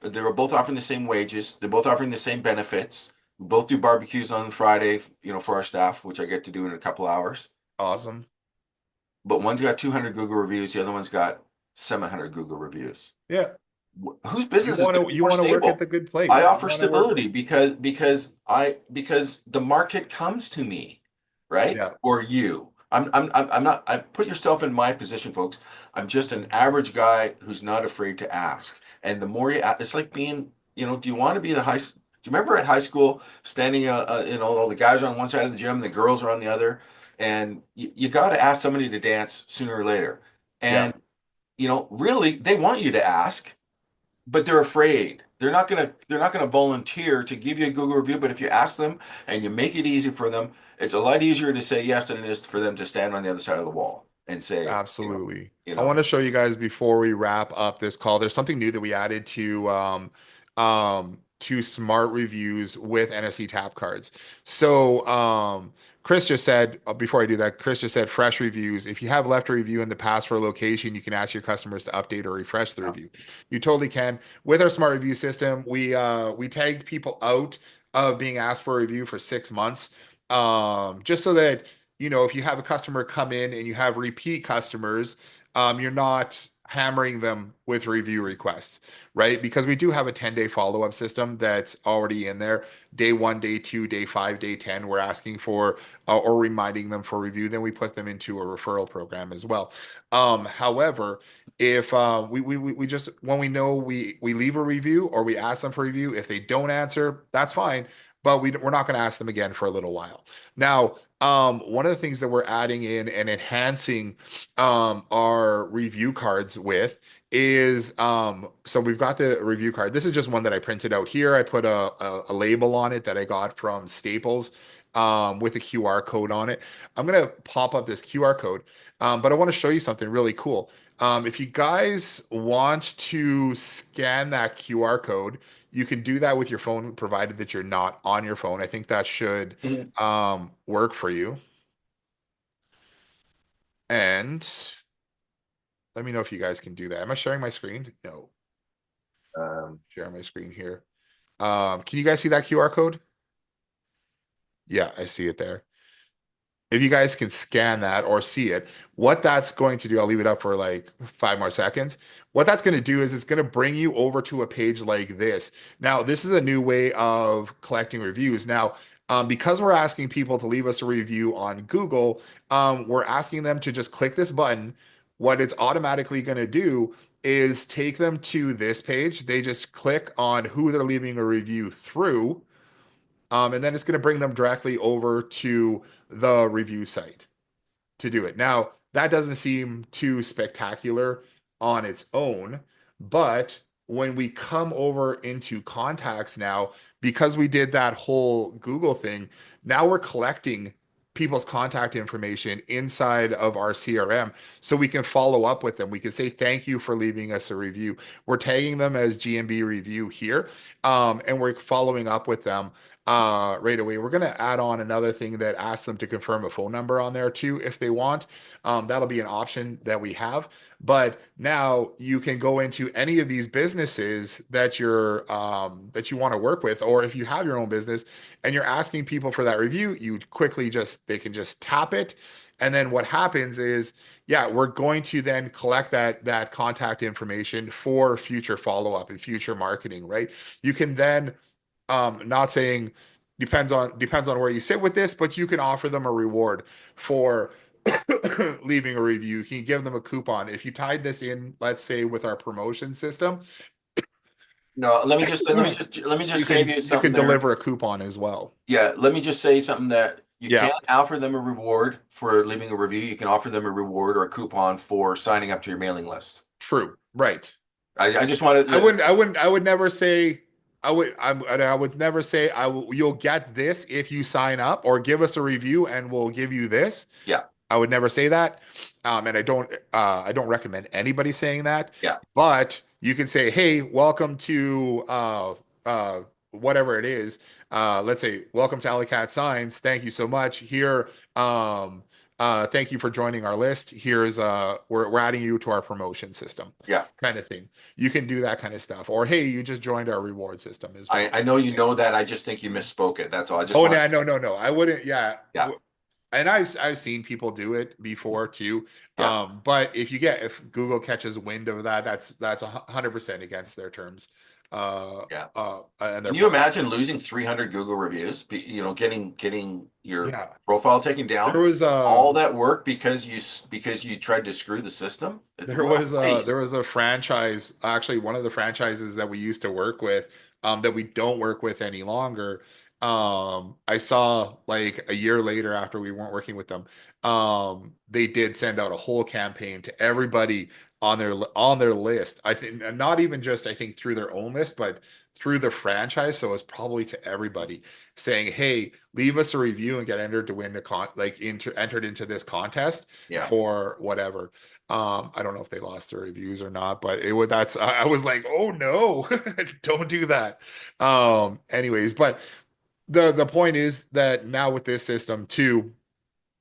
They're both offering the same wages. They're both offering the same benefits. We both do barbecues on Friday, for our staff, which I get to do in a couple hours. Awesome. But one's got 200 Google reviews, the other one's got 700 Google reviews. Yeah. Whose business is going to be You more want to work at stable? the good I place. You offer want to work. stability because the market comes to me, right? Yeah. Or you. I'm not. I put yourself in my position, folks. I'm just an average guy who's not afraid to ask. And the more it's like being, do you want to be Do you remember at high school standing, all the guys are on one side of the gym, the girls are on the other, and you got to ask somebody to dance sooner or later. Yeah. And really, they want you to ask, but they're afraid. They're not gonna volunteer to give you a Google review. But if you ask them and you make it easy for them, it's a lot easier to say yes than it is for them to stand on the other side of the wall and say, Absolutely. you I want know, to show you guys before we wrap up this call. There's something new that we added to smart reviews with NFC tap cards. So Chris just said before I do that, Chris just said fresh reviews. If you have left a review in the past for a location, you can ask your customers to update or refresh the yeah, review. You totally can. With our smart review system, we tag people out of being asked for a review for 6 months. Just so that if you have a customer come in and you have repeat customers, you're not hammering them with review requests, right? Because we do have a 10-day follow-up system that's already in there. Day one, day two, day five, day 10, we're asking for or reminding them for review. Then we put them into a referral program as well. However, if we just when we know we leave a review or we ask them for review, if they don't answer, that's fine. but we're not going to ask them again for a little while. Now, one of the things that we're adding in and enhancing our review cards with is so we've got the review card. This is just one that I printed out here. I put a label on it that I got from Staples with a QR code on it. I'm gonna pop up this QR code, but I want to show you something really cool. If you guys want to scan that QR code, you can do that with your phone, provided that you're not on your phone. I think that should Mhm. work for you. And let me know if you guys can do that. Am I sharing my screen? No, Um, sharing my screen here. Can you guys see that QR code? Yeah, I see it there. If you guys can scan that or see it, what that's going to do, I'll leave it up for like 5 more seconds. What that's going to do is it's going to bring you over to a page like this. Now, this is a new way of collecting reviews. Now, because we're asking people to leave us a review on Google, we're asking them to just click this button. What it's automatically going to do is take them to this page. They just click on who they're leaving a review through. And then it's going to bring them directly over to the review site to do it. Now, that doesn't seem too spectacular on its own, but when we come over into contacts now, because we did that whole Google thing, now we're collecting people's contact information inside of our CRM so we can follow up with them. We can say thank you for leaving us a review. We're tagging them as GMB review here, and we're following up with them right away. We're going to add on another thing that asks them to confirm a phone number on there too, if they want. That'll be an option that we have. But now you can go into any of these businesses that you want to work with, or if you have your own business and you're asking people for that review, you quickly just they can just tap it. And then what happens is, yeah, we're going to then collect that contact information for future follow-up and future marketing, right? You can then not saying depends on where you sit with this, but you can offer them a reward for leaving a review. You can give them a coupon. If you tied this in, let's say with our promotion system, no, let me just save you you something can there. deliver a coupon as well. Yeah, let me just say something that you Yeah, can't offer them a reward for leaving a review. You can offer them a reward or a coupon for signing up to your mailing list. true. Right. I just wanted I would never say, I would never say, you'll get this if you sign up or give us a review and we'll give you this. yeah, I would never say that. And I don't recommend anybody saying that, yeah, but you can say, hey, welcome to whatever it is. Let's say, welcome to Alley Cat Signs. Thank you so much. Here, thank you for joining our list. Here's we're adding you to our promotion system, yeah. kind of thing. You can do that kind of stuff. Or hey, you just joined our reward system as I, well. I know you know that. I just think you misspoke it. That's all. I just Oh want no, no, no, no. I wouldn't, yeah. yeah, And I've seen people do it before too. yeah, But if Google catches wind of that, that's 100% against their terms, yeah. and their Can you policy. imagine losing 300 Google reviews? Getting your Yeah, profile taken there down, was all that work because you tried to screw the system. What a there waste. was a franchise, actually one of the franchises that we used to work with, that we don't work with any longer. I saw like a year later after we weren't working with them, they did send out a whole campaign to everybody on their list. I think and not even just I think through their own list, but through the franchise. So it's probably to everybody saying, "Hey, leave us a review and get entered to win the entered into this contest Yeah. for whatever." I don't know if they lost their reviews or not, but it would that's I was like, oh no, don't do that. Anyways, but the point is that now with this system too,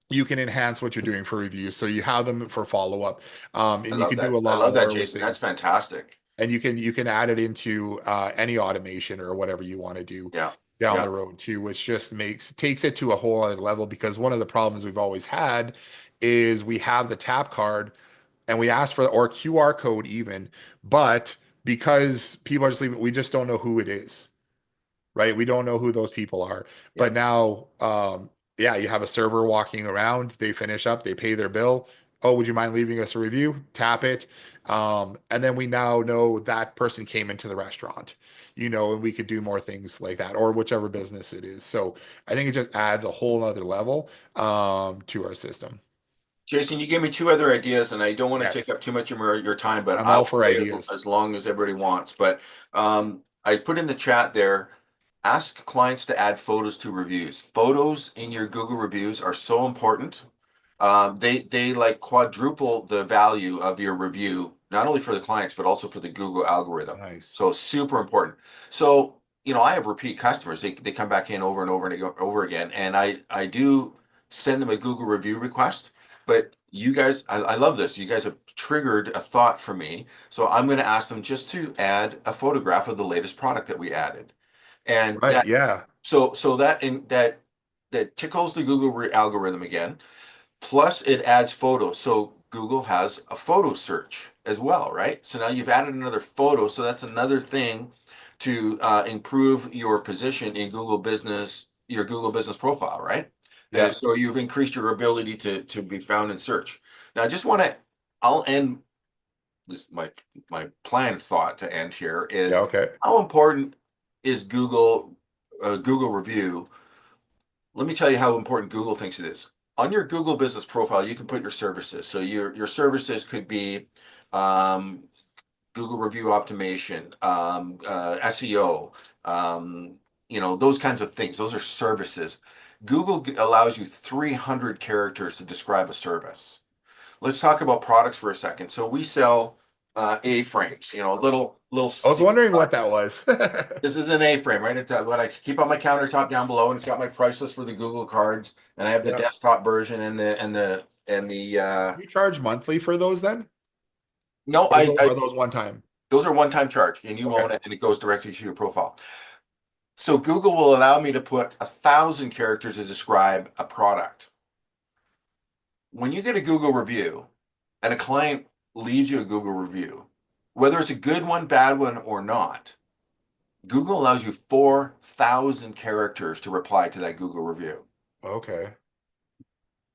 you can enhance what you're doing for reviews. So you have them for follow-up. I And you love can do that. a I lot love that, more with Jason. That's things. fantastic. And you can add it into any automation or whatever you want to do Yeah. down Yeah. the road too, which just takes it to a whole other level because one of the problems we've always had is we have the tap card and we ask for or QR code even, but because people are just leaving, we just don't know who it is, right? We don't know who those people are. Yeah. But now, yeah, you have a server walking around, they finish up, they pay their bill, oh, would you mind leaving us a review? Tap it. And then we now know that person came into the restaurant, and we could do more things like that, or whichever business it is. So I think it just adds a whole other level to our system. Jason, you gave me two other ideas, and I don't want to take Yes. up too much of your time, but I'm I'll all for stay ideas. as long as everybody wants. But I put in the chat there, ask clients to add photos to reviews. Photos in your Google reviews are so important. They like quadruple the value of your review, not only for the clients, but also for the Google algorithm. Nice. So super important. So, I have repeat customers. They come back in over and over and over again, and I do send them a Google review request. But you guys, I love this. You guys have triggered a thought for me. So I'm going to ask them just to add a photograph of the latest product that we added. And Right. that Yeah. so that tickles the Google algorithm again. Plus, it adds photos. So Google has a photo search as well, right? So now you've added another photo. So that's another thing to improve your position in Google Business, your Google Business profile, right? And Yeah. so you've increased your ability to be found in search. Now, I just want to, I'll end this, my planned thought to end here Yeah. is Okay. how important is Google review. Let me tell you how important Google thinks it is. On your Google business profile, you can put your services. So your services could be um, Google review optimization, SEO, those kinds of things. Those are services. Google allows you 300 characters to describe a service. Let's talk about products for a second. So we sell A-frames, little I was steel. wondering what that was. This is an A-frame, right? It's what I keep on my countertop down below, and it's got my price list for the Google cards, and I have the Yeah. desktop version and the. You charge monthly for those then? No, Or are those one time? those are one-time charge, and you Okay. own it, and it goes directly to your profile. So Google will allow me to put 1,000 characters to describe a product. When you get a Google review, and a client leaves you a Google review, whether it's a good one, bad one, or not, Google allows you 4,000 characters to reply to that Google review. Okay.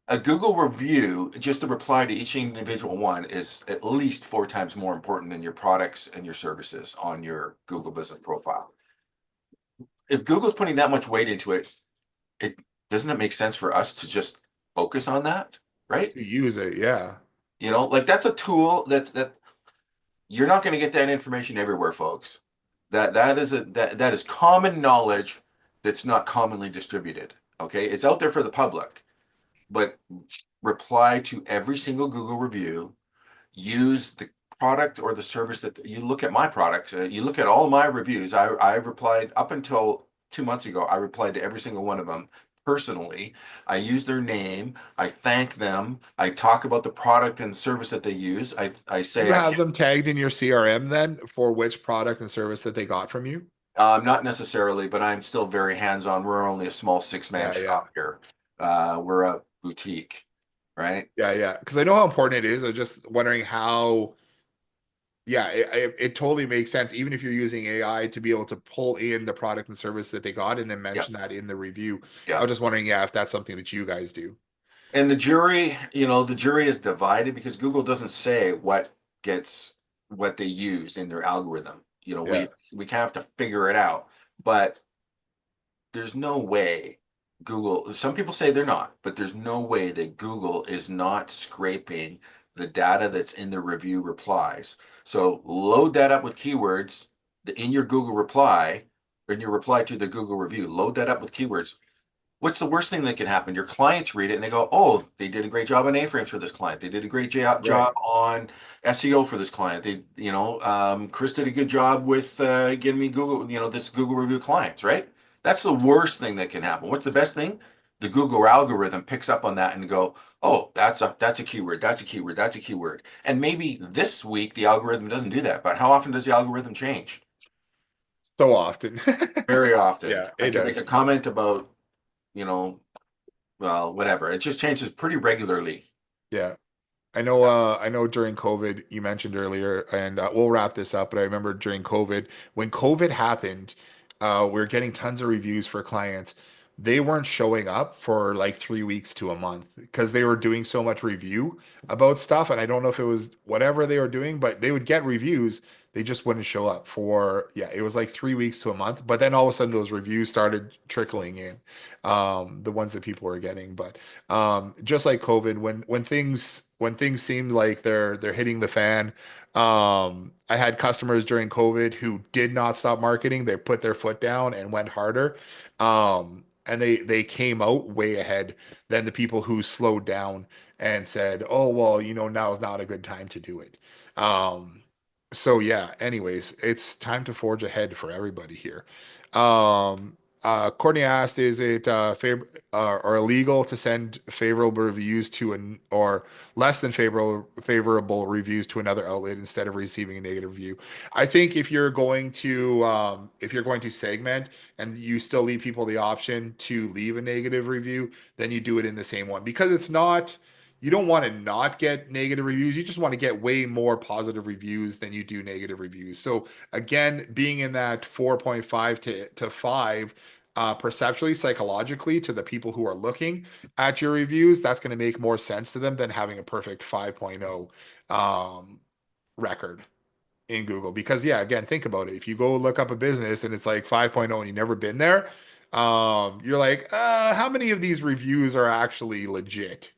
A Google review, just to reply to each individual one, is at least 4 times more important than your products and your services on your Google business profile. If Google's putting that much weight into it, it doesn't it make sense for us to just focus on that, right? To use it, yeah. Like that's a tool that you're not going to get that information everywhere, folks. That is common knowledge that's not commonly distributed. Okay, it's out there for the public, but reply to every single Google review, use the product or the service that you look at my products, you look at all my reviews. I replied up until 2 months ago, I replied to every single one of them personally. I use their name, I thank them, I talk about the product and service that they use. I Do say you I have can't, them tagged in your CRM then for which product and service that they got from you? not necessarily, but I'm still very hands-on. We're only a small six-man Yeah, yeah. shop here. We're a boutique, right? Yeah, yeah. Because I know how important it is. I'm just wondering how, yeah, it totally makes sense, even if you're using AI to be able to pull in the product and service that they got and then Yeah, mention that in the review. I yeah. was just wondering, yeah, if that's something that you guys do. And the jury is divided because Google doesn't say what they use in their algorithm. Yeah. We kind of have to figure it out. But there's no way some people say they're not, but there's no way that Google is not scraping the data that's in the review replies. So load that up with keywords in your Google reply, in your reply to the Google review, load that up with keywords. What's the worst thing that can happen? Your clients read it and they go, "Oh, they did a great job on A-frames for this client. They did a great job Right. on SEO for this client. Chris did a good job with getting me this Google review clients, right?" That's the worst thing that can happen. What's the best thing? The Google algorithm picks up on that and go, "Oh, that's a keyword. That's a keyword. That's a keyword." And maybe this week the algorithm doesn't do that, but how often does the algorithm change? So often. Very often. Yeah, I it can make does. a comment about, you know, well, whatever. It just changes pretty regularly. Yeah. I know during COVID, you mentioned earlier, and we'll wrap this up, but I remember during COVID, when COVID happened, we are getting tons of reviews for clients. they weren't showing up for like 3 weeks to a month because they were doing so much review about stuff. And I don't know if it was whatever they were doing, but they would get reviews. They just wouldn't show up for, yeah, it was like 3 weeks to a month. But then all of a sudden those reviews started trickling in, the ones that people were getting. But just like COVID, when things seemed like they're hitting the fan, I had customers during COVID who did not stop marketing. They put their foot down and went harder. And they came out way ahead than the people who slowed down and said, "Oh, well, now is not a good time to do it." Um, so yeah, anyways, it's time to forge ahead for everybody here. Courtney asked, is it or illegal to send favorable reviews to an or less than favorable reviews to another outlet instead of receiving a negative review? I think if you're going to segment and you still leave people the option to leave a negative review, then you do it in the same one because it's not. You don't want to not get negative reviews. You just want to get way more positive reviews than you do negative reviews. So again, being in that 4.5 to 5 perceptually, psychologically, to the people who are looking at your reviews, that's going to make more sense to them than having a perfect 5.0 record in Google. Because yeah, again, think about it. If you go look up a business and it's like 5.0 and you've never been there, you're like, how many of these reviews are actually legit?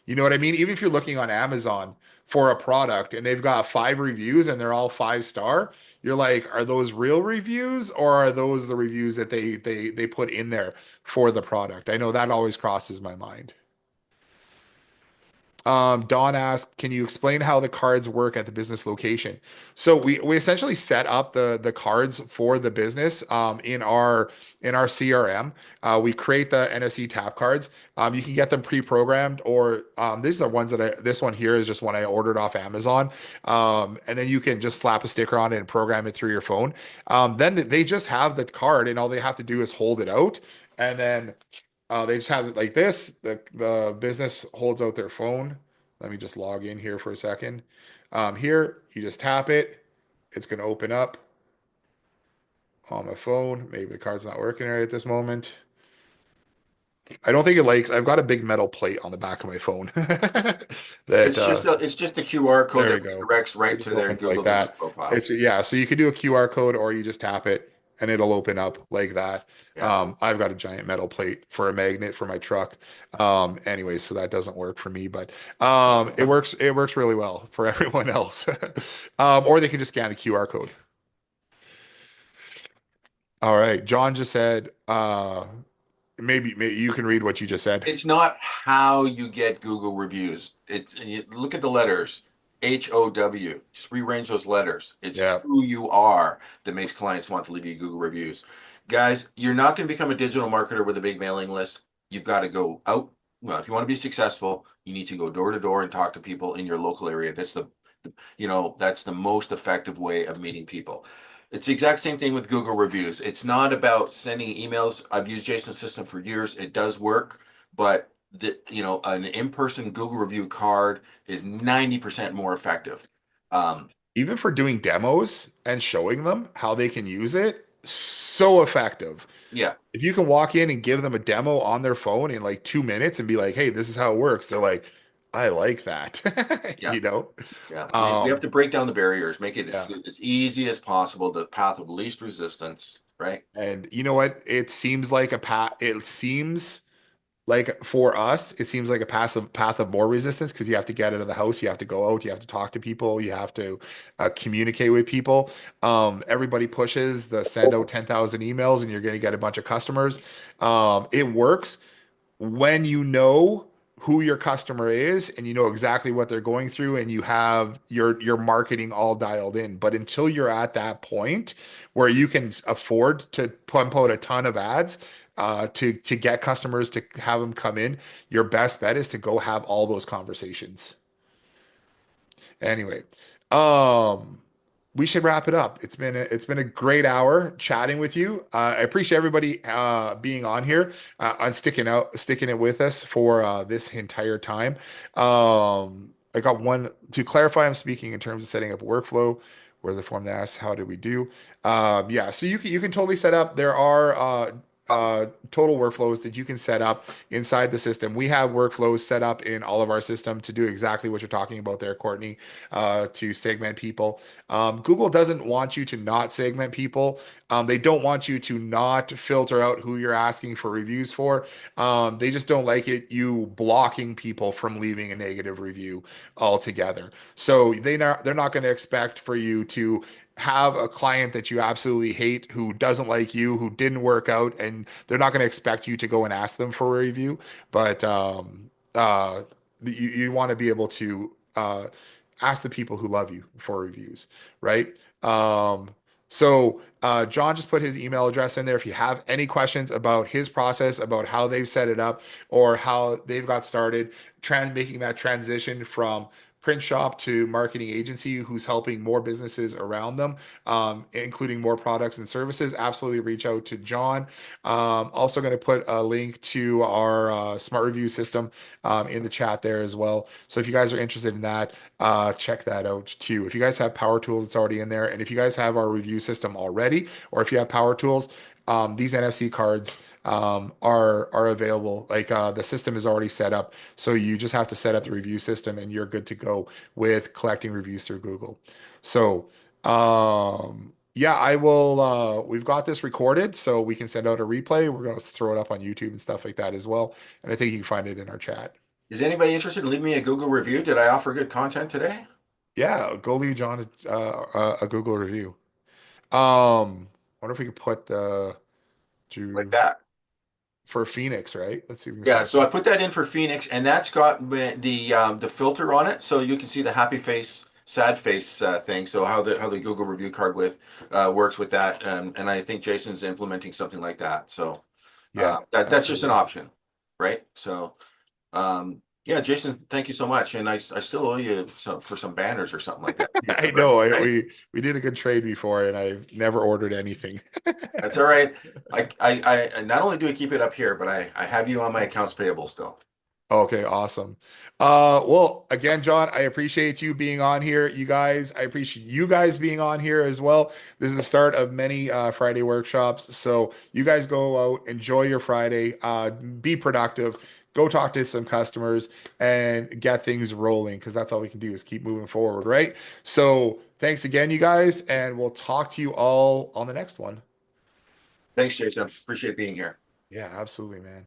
You know what I mean? Even if you're looking on Amazon for a product and they've got 5 reviews and they're all 5 star, you're like, are those real reviews or are those the reviews that they put in there for the product? I know that always crosses my mind. Don asked, "Can you explain how the cards work at the business location?" So we essentially set up the cards for the business in our CRM. We create the NSE tap cards. You can get them pre-programmed, or these are ones that this one here is just one I ordered off Amazon. And then you can just slap a sticker on it and program it through your phone. Then they just have the card, and all they have to do is hold it out, and then they just have it like this. The business holds out their phone. Let me just log in here for a second. Here, you just tap it. It's going to open up on my phone. Maybe the card's not working right at this moment. I don't think it likes. I've got a big metal plate on the back of my phone that It's just a QR code there we that go. redirects It right just to their opens like Google Business that. profile. It's yeah. So you could do a QR code or you just tap it and it'll open up like that. Yeah. I've got a giant metal plate for a magnet for my truck. Anyways, so that doesn't work for me, but it works. It works really well for everyone else. Or they can just scan a QR code. All right. John just said, maybe you can read what you just said. It's not how you get Google reviews. Look at the letters, HOW. Just rearrange those letters. It's Yeah. who you are that makes clients want to leave you Google reviews. Guys, you're not going to become a digital marketer with a big mailing list. You've got to go out. Well, if you want to be successful, you need to go door to door and talk to people in your local area. That's the most effective way of meeting people. It's the exact same thing with Google reviews. It's not about sending emails. I've used Jason's system for years. It does work, but an in-person Google review card is 90% more effective. Um, Even for doing demos and showing them how they can use it, so effective. yeah, If you can walk in and give them a demo on their phone in like 2 minutes and be like, "Hey, this is how it works," they're like, "I like that," yeah, yeah. We have Um, to break down the barriers, make it yeah. as easy as possible, the path of least resistance, right? And you know what? It seems like a path. It seems like for us, it seems like a passive path of more resistance because you have to get out of the house, you have to go out, you have to talk to people, you have to communicate with people. Everybody pushes the send out 10,000 emails and you're going to get a bunch of customers. It works when you know who your customer is and you know exactly what they're going through and you have your marketing all dialed in. But until you're at that point where you can afford to pump out a ton of ads to get customers to have them come in, your best bet is to go have all those conversations. Anyway, um, we should wrap it up. It's been a great hour chatting with you. I appreciate everybody being on here and sticking it with us for this entire time. I got one to clarify. I'm speaking in terms of setting up a workflow. Where the form that asks how did we do? Yeah, so you can totally set up. There are total workflows that you can set up inside the system. We have workflows set up in all of our system to do exactly what you're talking about there, Courtney, to segment people. Google doesn't want you to not segment people. They don't want you to not filter out who you're asking for reviews for. They just don't like it you blocking people from leaving a negative review altogether. So they're not going to expect for you to have a client that you absolutely hate who doesn't like you, who didn't work out, and they're not going to expect you to go and ask them for a review. But you want to be able to ask the people who love you for reviews, right? John just put his email address in there. If you have any questions about his process, about how they've set it up, or how they've got started, making that transition from print shop to marketing agency who's helping more businesses around them, including more products and services, absolutely reach out to John. Also going to put a link to our smart review system in the chat there as well. So if you guys are interested in that, check that out too. If you guys have Power Tools, it's already in there. And if you guys have our review system already, or if you have Power Tools, these NFC cards are available. Like the system is already set up, so you just have to set up the review system, and you're good to go with collecting reviews through Google. So yeah, I will. We've got this recorded, so we can send out a replay. We're going to throw it up on YouTube and stuff like that as well. And I think you can find it in our chat. Is anybody interested in leaving me a Google review? Did I offer good content today? Yeah, go leave John a Google review. Wonder if we could put the Like to that. for Phoenix, right? Let's see if we can Yeah, find. so I put that in for Phoenix, and that's got the filter on it, so you can see the happy face, sad face thing. So how the Google review card with works with that, and I think Jason's implementing something like that. So Yeah, that's just an absolutely. option, right? So yeah, Jason, thank you so much, and I still owe you for some banners or something like that too, I right? know. Right? We did a good trade before, and I've never ordered anything. That's all right. I not only do I keep it up here, but I have you on my accounts payable still. Okay, awesome. Well, again, John, I appreciate you being on here. You guys, I appreciate you guys being on here as well. This is the start of many Friday workshops. So you guys go out, enjoy your Friday, be productive, go talk to some customers and get things rolling because that's all we can do is keep moving forward, right? So thanks again, you guys, and we'll talk to you all on the next one. Thanks, Jason. Appreciate being here. Yeah, absolutely, man.